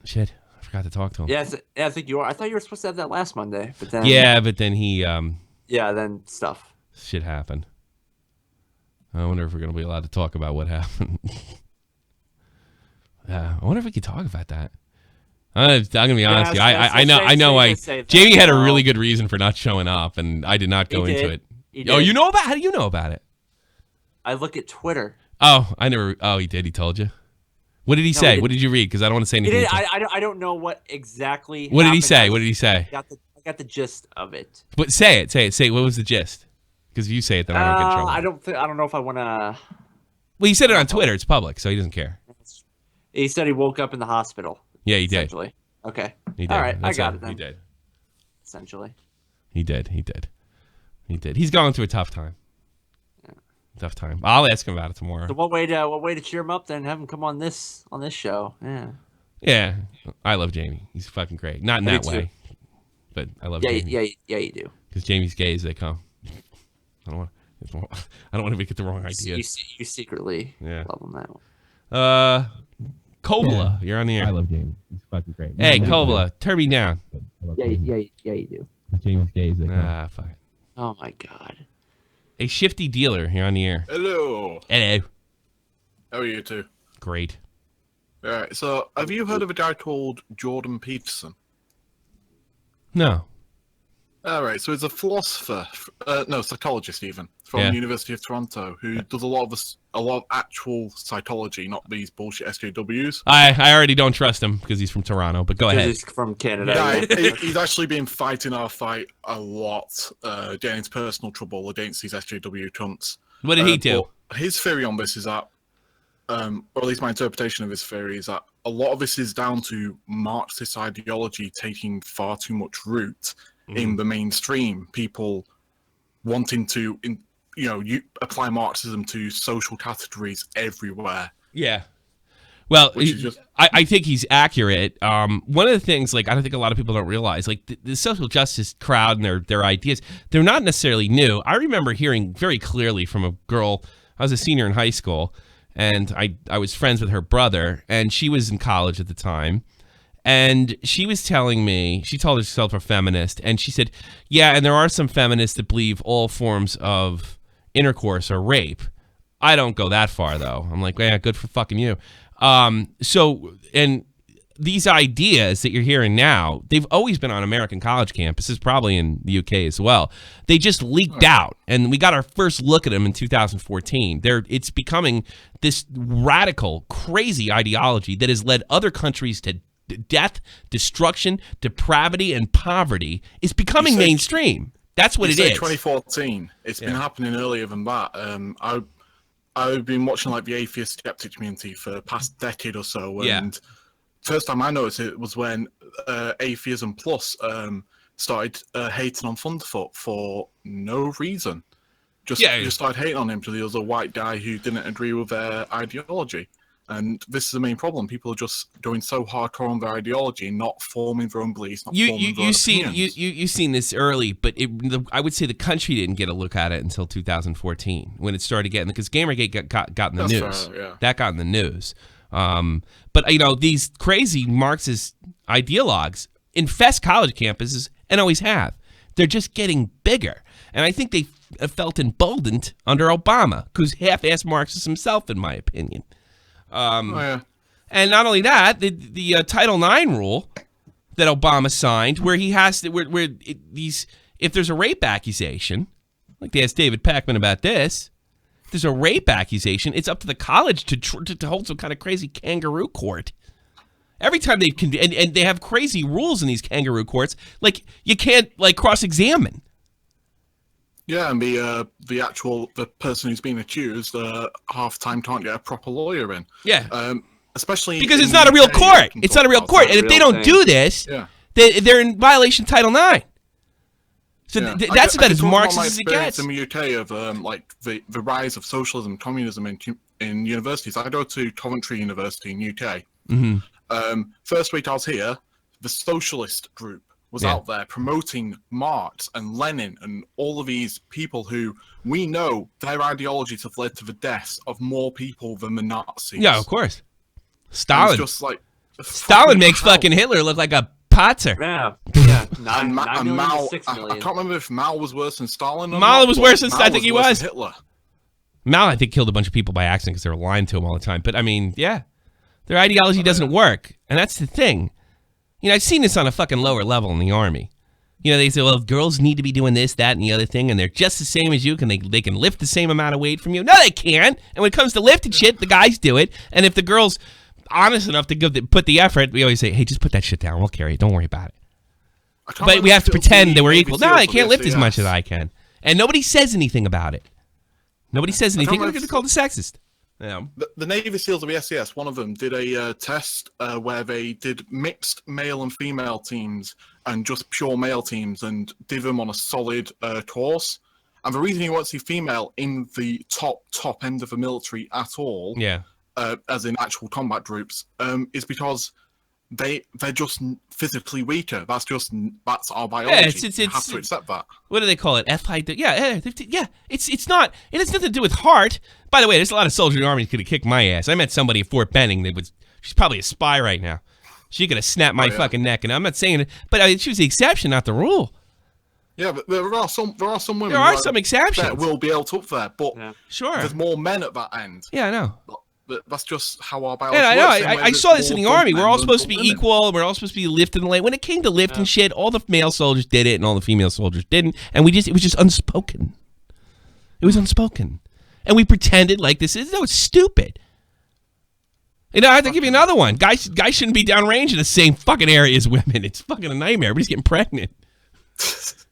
S3: Shit. I forgot to talk to him.
S4: Yeah, I think you are. I thought you were supposed to have that last Monday, but then
S3: But then he
S4: then stuff.
S3: shit happened. I wonder if we're going to be allowed to talk about what happened. I wonder if we could talk about that. I'm going to be honest with you. I know Jamie had a really good reason for not showing up, and I did not go into it. Oh, you know about it? How do you know about it?
S4: I look at Twitter.
S3: Oh, I never. Oh, he did. He told you. What did he say? What did you read? Because I don't want to say anything.
S4: I don't know what exactly.
S3: What did he say? What did he say?
S4: I got the gist of it.
S3: But say it. What was the gist? Because if you say it, then I don't get in trouble.
S4: I don't know if I want to.
S3: Well, he said it on Twitter. It's public, so he doesn't care.
S4: He said he woke up in the hospital.
S3: Yeah, he did.
S4: Essentially. Okay.
S3: He did.
S4: All right,
S3: That's
S4: I got it then.
S3: He did.
S4: Essentially.
S3: He did. He's going through a tough time. Tough time. I'll ask him about it tomorrow.
S4: So what way to cheer him up then? Have him come on this show. Yeah.
S3: Yeah, I love Jamie. He's fucking great. Not in that way, but I love Jamie.
S4: Yeah, you do.
S3: Because Jamie's gay as they come. I don't want to make it the wrong idea.
S4: You secretly love him that one.
S3: Kobla, you're on the air.
S8: I love Jamie. He's fucking great.
S3: Hey, Kobla, turn me down.
S4: Yeah, you do.
S8: Jamie's gay as they come.
S3: Fuck.
S4: Oh my God.
S3: A shifty dealer, you're on the air.
S9: Hello.
S3: Hello.
S9: How are you two?
S3: Great.
S9: All right. So, have you heard of a guy called Jordan Peterson?
S3: No.
S9: All right. So he's a philosopher, psychologist even, from the University of Toronto, who does a lot of actual psychology, not these bullshit SJWs.
S3: I already don't trust him because he's from Toronto. But go ahead.
S4: He's from Canada.
S9: Yeah, he's actually been fighting our fight a lot, getting into personal trouble against these SJW cunts.
S3: What did he do?
S9: His theory on this is that, or at least my interpretation of his theory is that a lot of this is down to Marxist ideology taking far too much root in the mainstream. People wanting to, apply Marxism to social categories everywhere.
S3: Yeah. Well, I think he's accurate. One of the things, I don't think a lot of people don't realize, the social justice crowd and their ideas, they're not necessarily new. I remember hearing very clearly from a girl. I was a senior in high school, and I was friends with her brother, and she was in college at the time. And she was telling me, she called herself a feminist, and she said, yeah, and there are some feminists that believe all forms of intercourse are rape. I don't go that far, though. I'm like, yeah, good for fucking you. And these ideas that you're hearing now, they've always been on American college campuses, probably in the UK as well. They just leaked out, and we got our first look at them in 2014. It's becoming this radical, crazy ideology that has led other countries to death, destruction, depravity, and poverty. Is becoming mainstream. That's what it is.
S9: 2014. It's been happening earlier than that. I've been watching the atheist skeptic community for the past decade or so, and first time I noticed it was when Atheism Plus started hating on Thunderfoot for no reason. Just started hating on him because he was a white guy who didn't agree with their ideology. And this is the main problem. People are just going so hardcore on their ideology, not forming their own beliefs, not forming their own opinions.
S3: You've seen this early, but I would say the country didn't get a look at it until 2014 when it started getting, because Gamergate got in the news.
S9: Fair, yeah.
S3: That got in the news. But, you know, these crazy Marxist ideologues infest college campuses and always have. They're just getting bigger. And I think they felt emboldened under Obama, who's half-assed Marxist himself, in my opinion. And not only that, the Title IX rule that Obama signed, where he has to, if there's a rape accusation, like they asked David Pakman about this, if there's a rape accusation, it's up to the college to hold some kind of crazy kangaroo court. Every time they can, and they have crazy rules in these kangaroo courts, like you can't like cross-examine.
S9: Yeah, and the person who's being accused, half the time can't get a proper lawyer in.
S3: Yeah.
S9: Especially
S3: because it's not a real court. It's not a real court. And if they don't do this, they're in violation of Title IX. So that's about as Marxist as it gets.
S9: In the UK of the rise of socialism, communism in universities. I go to Coventry University in UK.
S3: Mm-hmm.
S9: First week I was here, the socialist group was out there promoting Marx and Lenin and all of these people who we know their ideologies have led to the deaths of more people than the Nazis.
S3: Yeah, of course. Stalin.
S9: Just like
S3: Stalin makes fucking Hitler look like a potzer.
S4: Yeah.
S9: And Mao, I can't remember if Mao was worse than Stalin.
S3: Mao was worse than I think he was.
S9: Hitler.
S3: Mao, I think, killed a bunch of people by accident because they were lying to him all the time. But I mean, yeah, their ideology doesn't work, and that's the thing. You know, I've seen this on a fucking lower level in the Army. You know, they say, well, girls need to be doing this, that, and the other thing, and they're just the same as you. They can lift the same amount of weight from you. No, they can't. And when it comes to lifting shit, the guys do it. And if the girl's honest enough to put the effort, we always say, hey, just put that shit down. We'll carry it. Don't worry about it. But we have to pretend that we're equal. No, I can't lift as much as I can. And nobody says anything about it. Nobody says anything. We're going to call it sexist. Yeah.
S9: The Navy SEALs of the SES, one of them did a test where they did mixed male and female teams and just pure male teams and did them on a solid course. And the reason you won't see female in the top end of the military at all, as in actual combat groups, is because they're just physically weaker. That's our biology.
S3: Yeah,
S9: you have to accept that.
S3: What do they call it? It's not. It has nothing to do with heart. By the way, there's a lot of soldiers in the Army who could have kicked my ass. I met somebody at Fort Benning she's probably a spy right now. She could have snapped my fucking neck, and I'm not saying it, but she was the exception, not the rule.
S9: Yeah, but there are some women.
S3: There are some exceptions
S9: that will be able up there, but
S3: sure,
S9: there's more men at that end.
S3: Yeah, I know.
S9: That's just how our biology
S3: works.
S9: I know.
S3: I saw this in the Army. We're all supposed to be equal. We're all supposed to be lifting the leg. When it came to lifting shit, all the male soldiers did it, and all the female soldiers didn't. And it was just unspoken. It was unspoken, and we pretended like this is. That was stupid. You know, I have to give you another one. Guys shouldn't be downrange in the same fucking area as women. It's fucking a nightmare. Everybody's getting pregnant.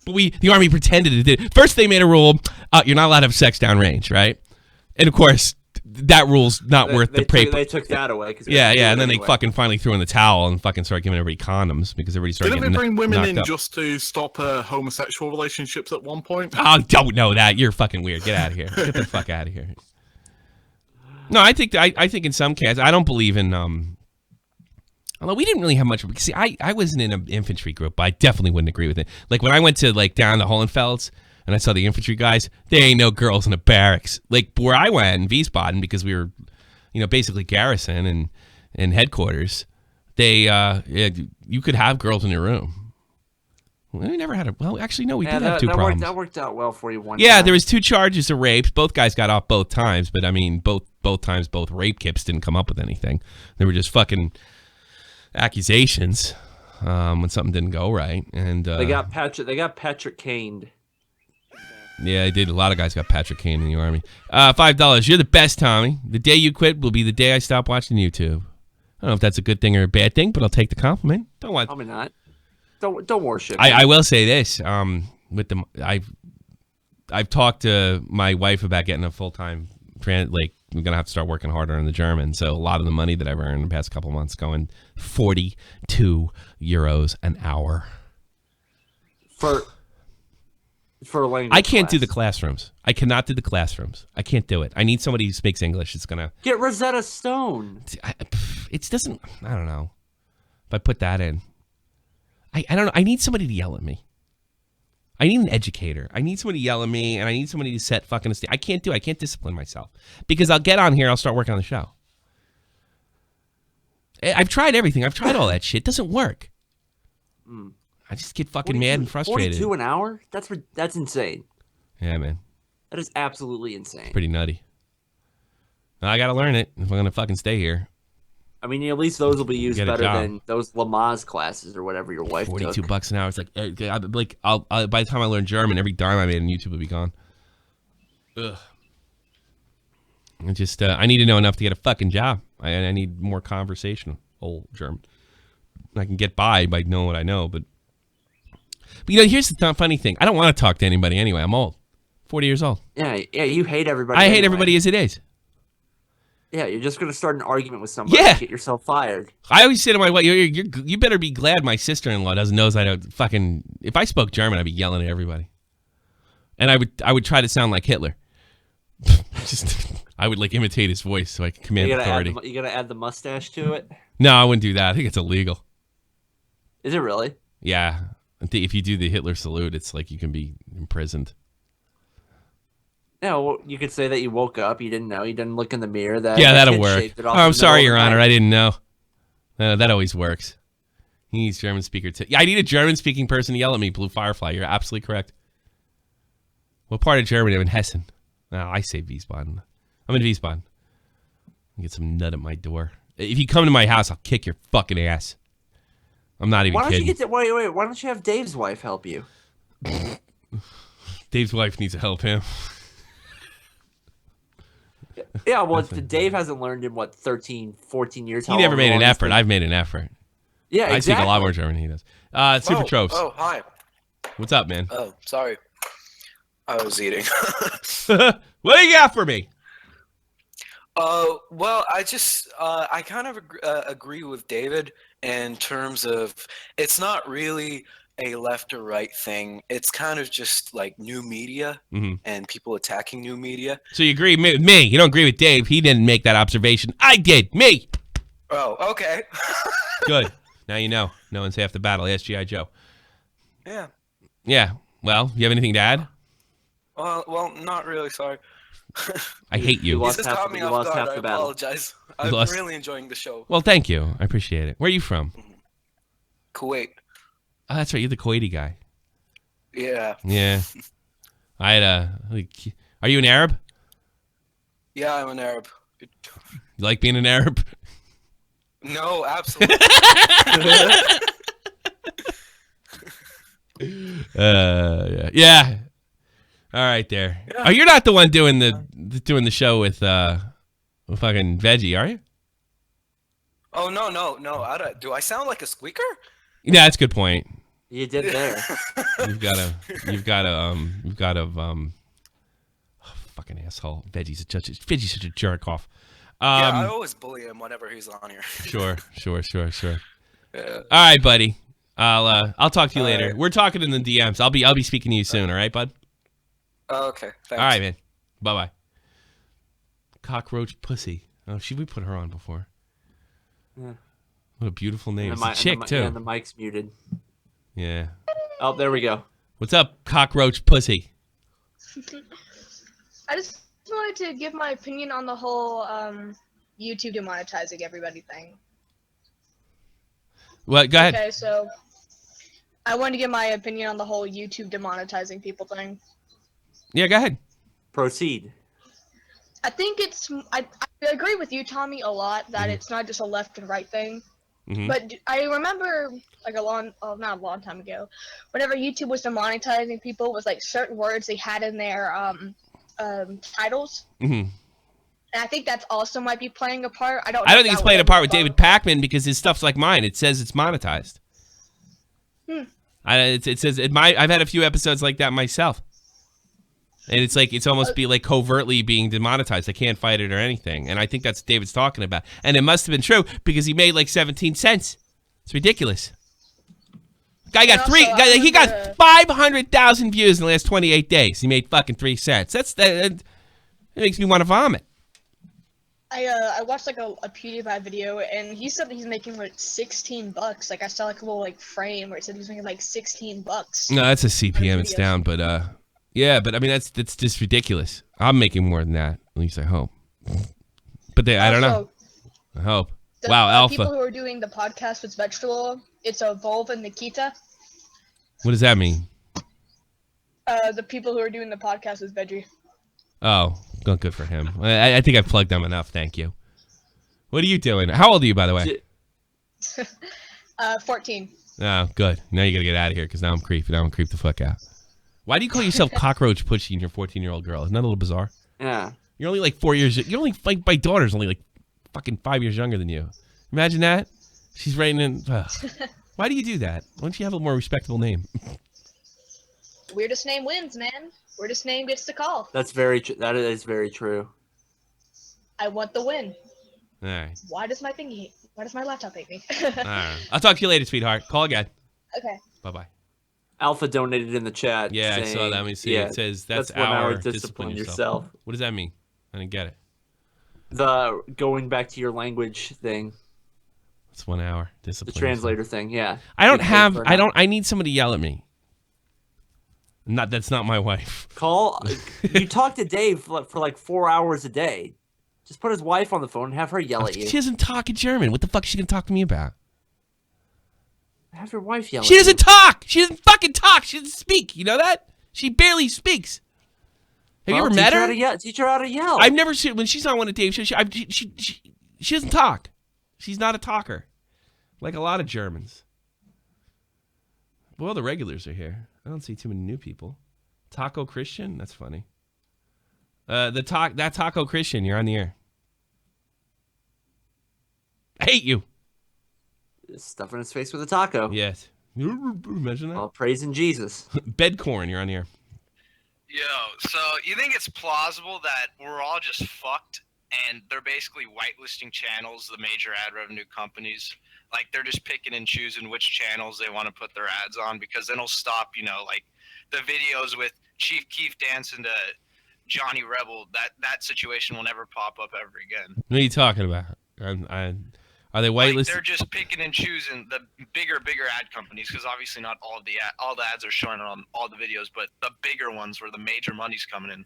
S3: But the Army pretended it did. First, they made a rule: you're not allowed to have sex downrange, right? And of course, that rule's not worth the paper.
S4: They took that away.
S3: And then they fucking finally threw in the towel and fucking started giving everybody condoms because everybody started
S9: Didn't
S3: getting
S9: they bring women in
S3: up.
S9: just to stop homosexual relationships at one point?
S3: Oh, don't know that. You're fucking weird. Get out of here. Get the fuck out of here. No, I think in some cases, I don't believe in although we didn't really have much. See, I wasn't in an infantry group, but I definitely wouldn't agree with it. Like when I went to down to Hohenfelds and I saw the infantry guys, there ain't no girls in the barracks. Like where I went in Wiesbaden, because we were, basically garrison and headquarters. You could have girls in your room. We never had actually no, we did have two problems.
S4: That worked out well for you one time.
S3: Yeah, there was 2 charges of rapes. Both guys got off both times, but I mean, both times, both rape kips didn't come up with anything. They were just fucking accusations when something didn't go right, and
S4: they got Patrick caned.
S3: Yeah, they did. A lot of guys got Patrick Kane in the Army. $5. You're the best, Tommy. The day you quit will be the day I stop watching YouTube. I don't know if that's a good thing or a bad thing, but I'll take the compliment.
S4: Probably not. Don't worship.
S3: I will say this. I've talked to my wife about getting a full-time we're gonna have to start working harder on the German. So a lot of the money that I've earned in the past couple of months going €42 an hour.
S4: for a language.
S3: I can't do
S4: class.
S3: the classrooms. I cannot do the classrooms. I can't do it. I need somebody who speaks English. It's gonna
S4: Get Rosetta Stone.
S3: It doesn't. I don't know. If I put that in, I don't know. I need somebody to yell at me. I need an educator. I need somebody to yell at me, and I need somebody to set fucking. I can't do. I can't discipline myself because I'll get on here. I'll start working on the show. I've tried everything. I've tried all that shit. It doesn't work. I just get fucking mad and frustrated.
S4: 42 an hour? That's insane.
S3: Yeah, man.
S4: That is absolutely insane.
S3: Pretty nutty. I gotta learn it if I'm gonna fucking stay here.
S4: I mean, at least those will be used
S3: Get a
S4: better
S3: job.
S4: than those Lamaze classes or whatever your wife took.
S3: $42 an hour. It's like, I'll by the time I learn German, every dime I made on YouTube will be gone. Ugh. I need to know enough to get a fucking job. I need more conversational old German. I can get by knowing what I know, but here's the funny thing. I don't want to talk to anybody anyway. I'm old. 40 years old.
S4: Yeah, you hate everybody.
S3: I hate
S4: anyway.
S3: everybody as it is.
S4: Yeah, you're just going to start an argument with somebody
S3: Yeah.
S4: and get yourself fired.
S3: I always say to my wife, you better be glad my sister-in-law knows I don't fucking... If I spoke German, I'd be yelling at everybody. And I would try to sound like Hitler. I would imitate his voice so I could command authority.
S4: You got to add the mustache to it?
S3: No, I wouldn't do that. I think it's illegal.
S4: Is it really?
S3: Yeah. I think if you do the Hitler salute, it's like you can be imprisoned.
S4: No, well, you could say that you woke up, you didn't know, you didn't look in the mirror.
S3: Yeah, that'll work. Oh, I'm sorry, Your Honor. I didn't know. That always works. He needs German speaker too. Yeah, I need a German-speaking person to yell at me, Blue Firefly. You're absolutely correct. What part of Germany? I'm in Hessen. No, I say Wiesbaden. I'm in Wiesbaden. Get some nut at my door. If you come to my house, I'll kick your fucking ass. I'm not even kidding.
S4: Wait, why don't you have Dave's wife help you?
S3: Dave's wife needs to help him.
S4: Yeah, well, Dave hasn't learned in, 13, 14 years.
S3: He never made an effort. I've made an effort.
S4: Yeah, exactly.
S3: I speak a lot more German than he does. Super Tropes.
S10: Oh, hi.
S3: What's up, man?
S10: Oh, sorry. I was eating.
S3: What do you got for me?
S10: Well, I kind of agree with David in terms of it's not really a left or right thing. It's kind of just like new media and people attacking new media.
S3: So you agree with me? You don't agree with Dave? He didn't make that observation. I did. Me.
S10: Oh, okay.
S3: Good. Now you know. No one's half the battle. Ask G.I. Joe.
S10: Yeah.
S3: Yeah. Well, you have anything to add?
S10: Well, not really. Sorry.
S3: I hate you.
S10: You just caught me off guard. I apologize. I'm really enjoying the show.
S3: Well, thank you. I appreciate it. Where are you from?
S10: Kuwait.
S3: Oh, that's right. You're the Kuwaiti guy.
S10: Yeah.
S3: Yeah. I had are you an Arab?
S10: Yeah, I'm an Arab.
S3: You like being an Arab?
S10: No, absolutely.
S3: Yeah. All right, there. Yeah. Oh, you're not the one doing the show with fucking Veggie, are you?
S10: Oh no! Do I sound like a squeaker?
S3: Yeah, that's a good point.
S4: You did there.
S3: You've got to fucking asshole. Veggie's such a jerk off.
S10: Yeah, I always bully him whenever he's on here.
S3: Sure.
S10: Yeah.
S3: All right, buddy. I'll talk to you later.
S10: Right.
S3: We're talking in the DMs. I'll be speaking to you soon. All right, bud.
S10: Okay. Thanks.
S3: All right, man. Bye bye. Cockroach Pussy. Oh, we put her on before.
S4: Yeah.
S3: What a beautiful name. It's a chick too.
S4: And the mic's muted.
S3: Yeah.
S4: Oh, there we go.
S3: What's up, Cockroach Pussy?
S11: I just wanted to give my opinion on the whole YouTube demonetizing everybody thing.
S3: Well, go ahead.
S11: Okay, so I wanted to give my opinion on the whole YouTube demonetizing people thing.
S3: Yeah, go ahead.
S4: Proceed.
S11: I think I agree with you, Tommy, a lot that it's not just a left and right thing. But I remember, like not a long time ago, whenever YouTube was demonetizing people, it was like certain words they had in their titles. And I think that's also might be playing a part. I don't think it's playing a part
S3: with David Pakman because his stuff's like mine. It says it's monetized. It says I've had a few episodes like that myself. And it's like, it's almost be like covertly being demonetized. I can't fight it or anything. And I think that's what David's talking about. And it must have been true because he made like 17 cents. It's ridiculous. Guy got he got 500,000 views in the last 28 days. He made fucking 3 cents. That makes me want to vomit.
S11: I watched like a PewDiePie video, and he said that he's making like $16. Like I saw like a little like frame where it said he's making like $16.
S3: No, that's a CPM. It's down, but yeah, but I mean that's just ridiculous. I'm making more than that. At least I hope. But I don't know. I hope. Wow, Alpha.
S11: People who are doing the podcast with Vegetable, it's Volv and Nikita.
S3: What does that mean?
S11: The people who are doing the podcast with Veggie.
S3: Oh, good for him. I think I've plugged them enough. Thank you. What are you doing? How old are you, by the way?
S11: 14.
S3: Oh, good. Now you gotta get out of here because now I'm creepy. Now I'm creeped the fuck out. Why do you call yourself Cockroach Pushy and you're 14-year-old girl? Isn't that a little bizarre?
S4: Yeah.
S3: You're only like 4 years. You're only like my daughter's only like fucking 5 years younger than you. Imagine that. She's writing in. Why do you do that? Why don't you have a more respectable name?
S11: Weirdest name wins, man. Weirdest name gets the call.
S4: That's very. That is very true.
S11: I want the win.
S3: All right.
S11: Why does my laptop hate me?
S3: All right. I'll talk to you later, sweetheart. Call again.
S11: Okay.
S3: Bye-bye.
S4: Alpha donated in the chat.
S3: Yeah,
S4: saying,
S3: I saw that. Let me see.
S4: Yeah,
S3: it says that's
S4: 1
S3: our
S4: hour discipline yourself.
S3: What does that mean? I didn't get it.
S4: The going back to your language thing.
S3: It's 1 hour discipline.
S4: The translator thing. Yeah.
S3: I need somebody to yell at me. That's not my wife.
S4: You talk to Dave for like 4 hours a day. Just put his wife on the phone and have her yell at you.
S3: She doesn't talk in German. What the fuck is she gonna talk to me about?
S4: Have your wife yell at
S3: you. She doesn't talk. She doesn't fucking talk. She doesn't speak. You know that? She barely speaks. Have you ever met her?
S4: Teach her how to yell.
S3: I've never seen when she's on one of Dave's shows. She doesn't talk. She's not a talker, like a lot of Germans. Well, the regulars are here. I don't see too many new people. Taco Christian? That's funny. That Taco Christian, you're on the air. I hate you.
S4: Stuffing his face with a taco.
S3: Yes. Imagine that.
S4: Oh, praising Jesus.
S3: Bedcorn, you're on the air.
S12: Yo, so you think it's plausible that we're all just fucked and they're basically whitelisting channels, the major ad revenue companies? Like they're just picking and choosing which channels they want to put their ads on because then it'll stop, like the videos with Chief Keef dancing to Johnny Rebel. That situation will never pop up ever again.
S3: What are you talking about? Are they whitelisted?
S12: Like they're just picking and choosing the bigger ad companies because obviously not all the ads are showing on all the videos, but the bigger ones where the major money's coming in.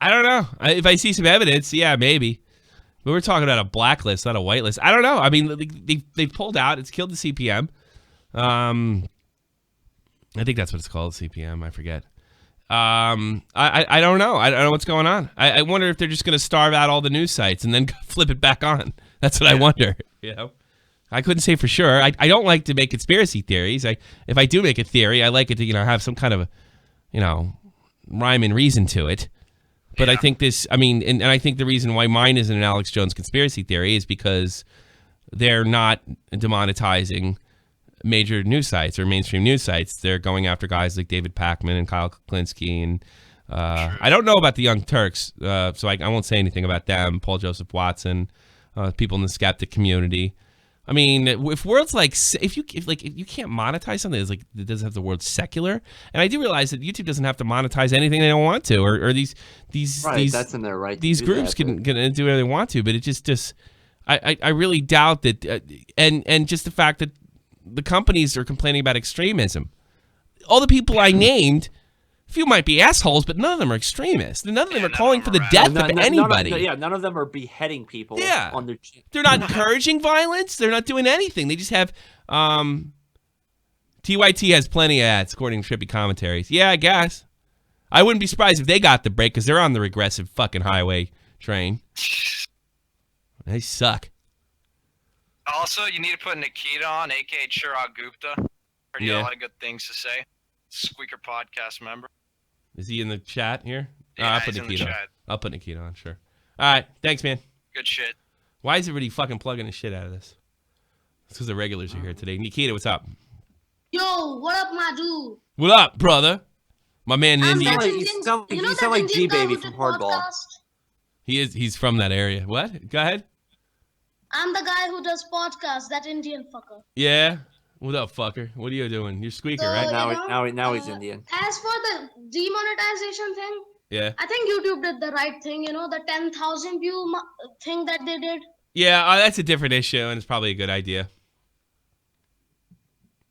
S3: I don't know. If I see some evidence, yeah, maybe. But we're talking about a blacklist, not a whitelist. I don't know. I mean, they've pulled out. It's killed the CPM. I think that's what it's called, CPM. I forget. I don't know. I don't know what's going on. I wonder if they're just going to starve out all the news sites and then flip it back on. That's what I wonder. I couldn't say for sure. I don't like to make conspiracy theories. If I do make a theory, I like it to have some kind of rhyme and reason to it. But I think and I think the reason why mine isn't an Alex Jones conspiracy theory is because they're not demonetizing major news sites or mainstream news sites. They're going after guys like David Pakman and Kyle Kuklinski. And I don't know about the Young Turks, so I won't say anything about them. Paul Joseph Watson, people in the skeptic community. I mean, if words like if you can't monetize something that's that doesn't have the word secular, and I do realize that YouTube doesn't have to monetize anything they don't want to, or these
S4: that's in their right.
S3: These groups can do whatever they want to, but it just I really doubt that, and just the fact that the companies are complaining about extremism. All the people I named, a few might be assholes, but none of them are extremists. None of them are calling for the death of anybody.
S4: None of them are beheading people.
S3: Yeah.
S4: On their
S3: They're not encouraging violence. They're not doing anything. They just have TYT has plenty of ads, according to Trippy commentaries. Yeah, I guess. I wouldn't be surprised if they got the break because they're on the regressive fucking highway train. They suck.
S12: Also, you need to put Nikita on, a.k.a. Chirag Gupta. Heard you had a lot of good things to say. Squeaker podcast member.
S3: Is he in the chat here?
S12: Yeah,
S3: I'll put
S12: he's
S3: Nikita
S12: in the
S3: on.
S12: chat.
S3: I'll put Nikita on, sure. All right, thanks, man.
S12: Good shit.
S3: Why is everybody fucking plugging the shit out of this? It's because the regulars are here today. Nikita, what's up?
S13: Yo, what up, my dude?
S3: What up, brother? My man in India.
S4: You sound like G-Baby from Hardball.
S3: He's from that area. What? Go ahead.
S13: I'm the guy who does podcasts, that Indian fucker.
S3: Yeah? What up, fucker? What are you doing? You're squeaker,
S13: So,
S3: right?
S4: Now he's Indian.
S13: As for the demonetization thing,
S3: Yeah.
S13: I think YouTube did the right thing. The 10,000 view thing that they did.
S3: Yeah, that's a different issue, and it's probably a good idea.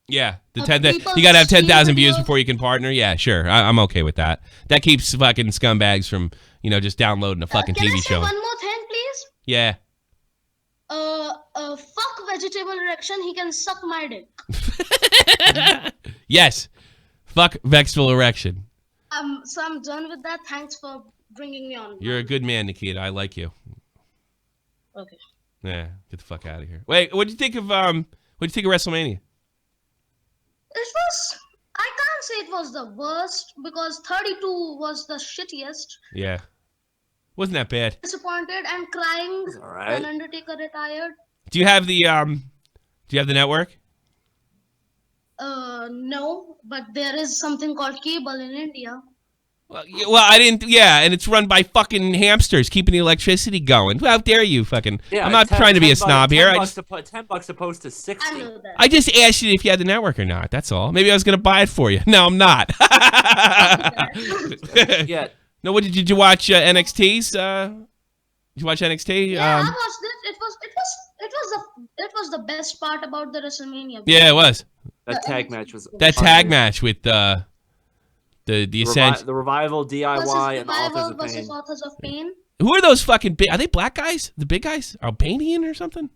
S3: Yeah, you gotta have 10,000 views before you can partner. Yeah, sure, I'm okay with that. That keeps fucking scumbags from just downloading a fucking TV show.
S13: Can I say one more thing, please?
S3: Yeah.
S13: Fuck vegetable erection. He can suck my dick.
S3: Yes. Fuck vegetable erection.
S13: So I'm done with that. Thanks for bringing me on.
S3: You're a good man, Nikita. I like you.
S13: Okay.
S3: Yeah, get the fuck out of here. Wait, what'd you think of WrestleMania?
S13: I can't say it was the worst because 32 was the shittiest.
S3: Yeah. Wasn't that bad.
S13: Disappointed and crying when Undertaker retired.
S3: Do you have the network?
S13: No, but there is something called cable in India.
S3: Well, I didn't. Yeah, and it's run by fucking hamsters keeping the electricity going. How dare you, fucking?
S4: Yeah,
S3: I'm not trying to be a snob here.
S4: $10 opposed to 60.
S13: I know that.
S3: I just asked you if you had the network or not. That's all. Maybe I was gonna buy it for you. No, I'm not.
S4: Yeah.
S3: No, what did you watch? NXT's? Did you watch NXT?
S13: Yeah, I watched it. It was the best part about the WrestleMania.
S3: Yeah, it was.
S4: That tag match was.
S3: That tag match with the Ascent.
S4: The Revival, DIY, and
S13: Authors of Pain.
S3: Who are those fucking big? Are they black guys? The big guys? Albanian or something?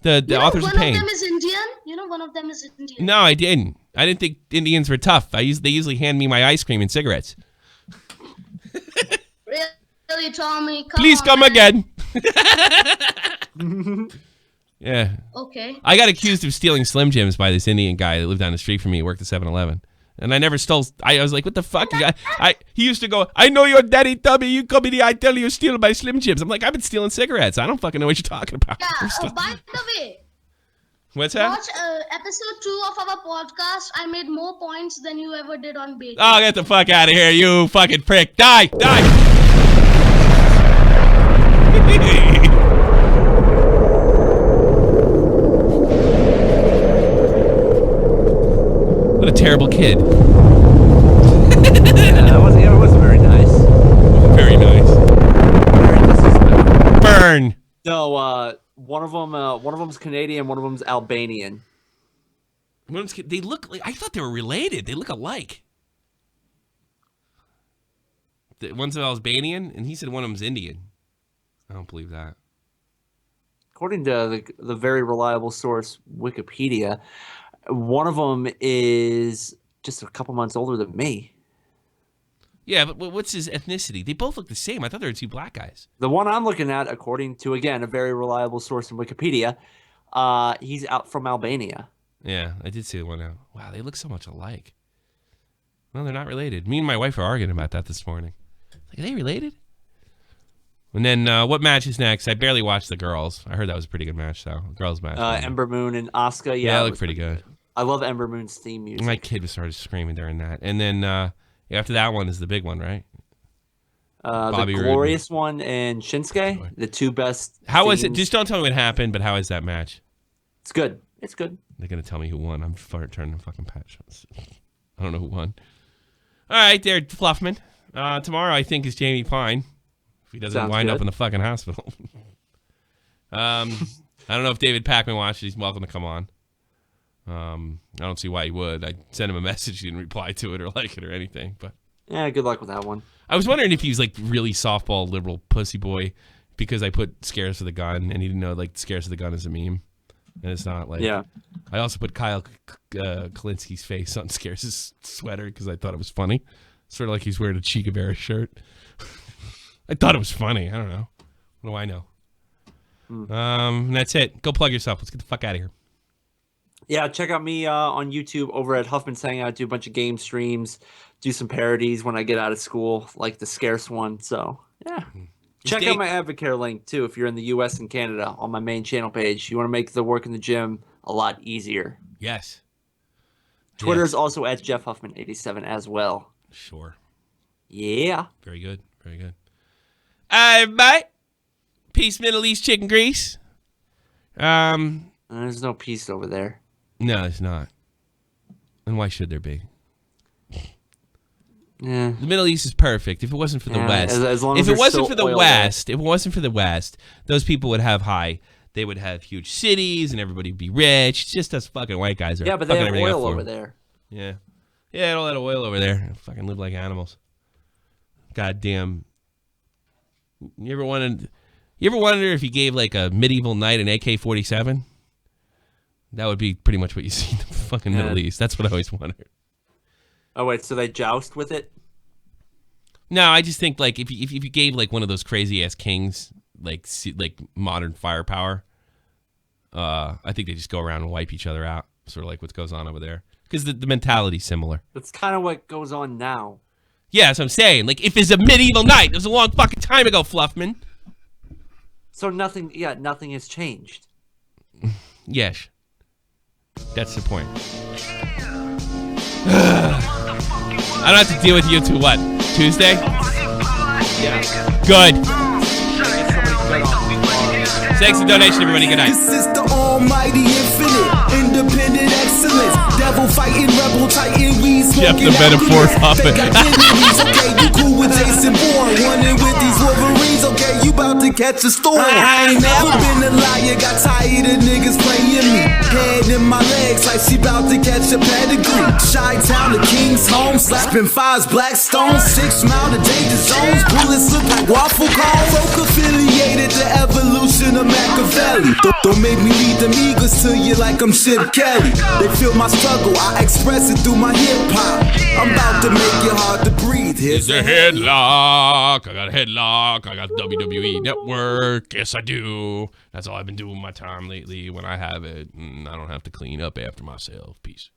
S3: The Authors of Pain.
S13: One of them is Indian. One of them is Indian.
S3: No, I didn't. I didn't think Indians were tough. They usually hand me my ice cream and cigarettes.
S13: Really, Tommy?
S3: Please come again. Yeah.
S13: Okay.
S3: I got accused of stealing Slim Jims by this Indian guy that lived down the street from me. He worked at 7-Eleven. And I never stole. I was like, what the fuck? He used to go, I know your daddy Tubby. You come in here, I tell you steal my Slim Jims. I'm like, I've been stealing cigarettes. I don't fucking know what you're talking about.
S13: Yeah, by the way.
S3: What's that?
S13: Watch episode 2 of our podcast. I made more points than you ever did on bait.
S3: Oh, get the fuck out of here, you fucking prick. Die. What a terrible kid.
S4: It wasn't very nice.
S3: Very nice. Burn.
S4: No, one of them's Canadian, one of them's Albanian.
S3: They look like, I thought they were related. They look alike. One's Albanian, and he said one of them's Indian. I don't believe that.
S4: According to the very reliable source, Wikipedia, one of them is just a couple months older than me.
S3: Yeah, but what's his ethnicity? They both look the same. I thought they were two black guys.
S4: The one I'm looking at, according to, again, a very reliable source in Wikipedia, he's out from Albania.
S3: Yeah, I did see the one out. Wow, they look so much alike. Well, they're not related. Me and my wife were arguing about that this morning. Like, are they related? And then what match is next? I barely watched the girls. I heard that was a pretty good match, though. Girls match.
S4: Ember Moon and Asuka.
S3: Yeah, it looked pretty good.
S4: I love Ember Moon's theme music.
S3: My kid was started screaming during that. And then after that one is the big one, right?
S4: The Glorious one and Shinsuke, the two best.
S3: How is it? Just don't tell me what happened, but how is that match?
S4: It's good. It's good.
S3: They're going to tell me who won. I'm turning the fucking patch. I don't know who won. All right, there, Fluffman. Tomorrow, I think, is Jamie Pine. If he doesn't wind up in the fucking hospital. I don't know if David Pakman watched it. He's welcome to come on. I don't see why he would. I sent him a message. He didn't reply to it or like it or anything. But
S4: yeah, good luck with that one.
S3: I was wondering if he was like really softball liberal pussy boy because I put Scarce with a gun and he didn't know like Scarce with a gun is a meme. And it's not like.
S4: Yeah.
S3: I also put Kyle Kalinski's face on Scarce's sweater because I thought it was funny. Sort of like he's wearing a Che Guevara shirt. I thought it was funny. I don't know. What do I know? That's it. Go plug yourself. Let's get the fuck out of here.
S4: Yeah, check out me on YouTube over at Huffman's Hangout. Do a bunch of game streams. Do some parodies when I get out of school, like the Scarce one. So, yeah. Check out my Advocare link, too, if you're in the U.S. and Canada on my main channel page. You want to make the work in the gym a lot easier.
S3: Yes.
S4: Twitter is also at JeffHuffman87 as well.
S3: Sure.
S4: Yeah.
S3: Very good. Very good. All right, mate. Peace, Middle East chicken grease.
S4: There's no peace over there.
S3: No, it's not. And why should there be?
S4: Yeah.
S3: The Middle East is perfect. If it wasn't for the West,
S4: as long as
S3: if it
S4: there's
S3: wasn't
S4: still
S3: for the
S4: oil
S3: West, if it wasn't for the West, those people would have they would have huge cities and everybody would be rich. It's just us fucking white guys are.
S4: Yeah, but they
S3: fucking
S4: have
S3: everything up
S4: oil
S3: for
S4: over
S3: them.
S4: there.
S3: Yeah, yeah, all that oil over there. Fucking live like animals. Goddamn. You ever wonder if you gave like a medieval knight an AK-47? That would be pretty much what you see in the fucking Middle East. That's what I always wondered.
S4: Oh wait, so they joust with it?
S3: No, I just think like if you gave like one of those crazy ass kings like modern firepower, I think they just go around and wipe each other out, sort of like what goes on over there, because the mentality's similar.
S4: That's kind of what goes on now.
S3: Yeah, that's what I'm saying. Like if it's a medieval knight, it was a long fucking time ago, Fluffman.
S4: So nothing has changed.
S3: Yes, that's the point. I don't have to deal with you till what? Tuesday?
S4: Yeah.
S3: Good. Thanks for the donation, everybody. Good night.
S14: This is the almighty infinite, independent excellence. Devil fighting, rebel titan, we smoking.
S3: Jeff the metaphor puppet.
S14: Okay, you cool with Jason Bourne, running with these Wolverines. Okay, you about to catch a storm. I ain't never been a liar, got tired of niggas playing me. Head in my legs like she about to catch a pedigree. Chi-town, the king's home, slapping fives, black stones, 6 mile to danger zones. Bullets look like waffle cones. Folk affiliated the evolution of Machiavelli. Don't make me lead them eagles to you like I'm Chip Kelly. They feel my struggle, I express it through my hip hop. I'm about to make it hard to breathe.
S3: Here's a headlock. I got a headlock. I got WWE Network. Yes, I do. That's all I've been doing with my time lately when I have it. And I don't have to clean up after myself. Peace.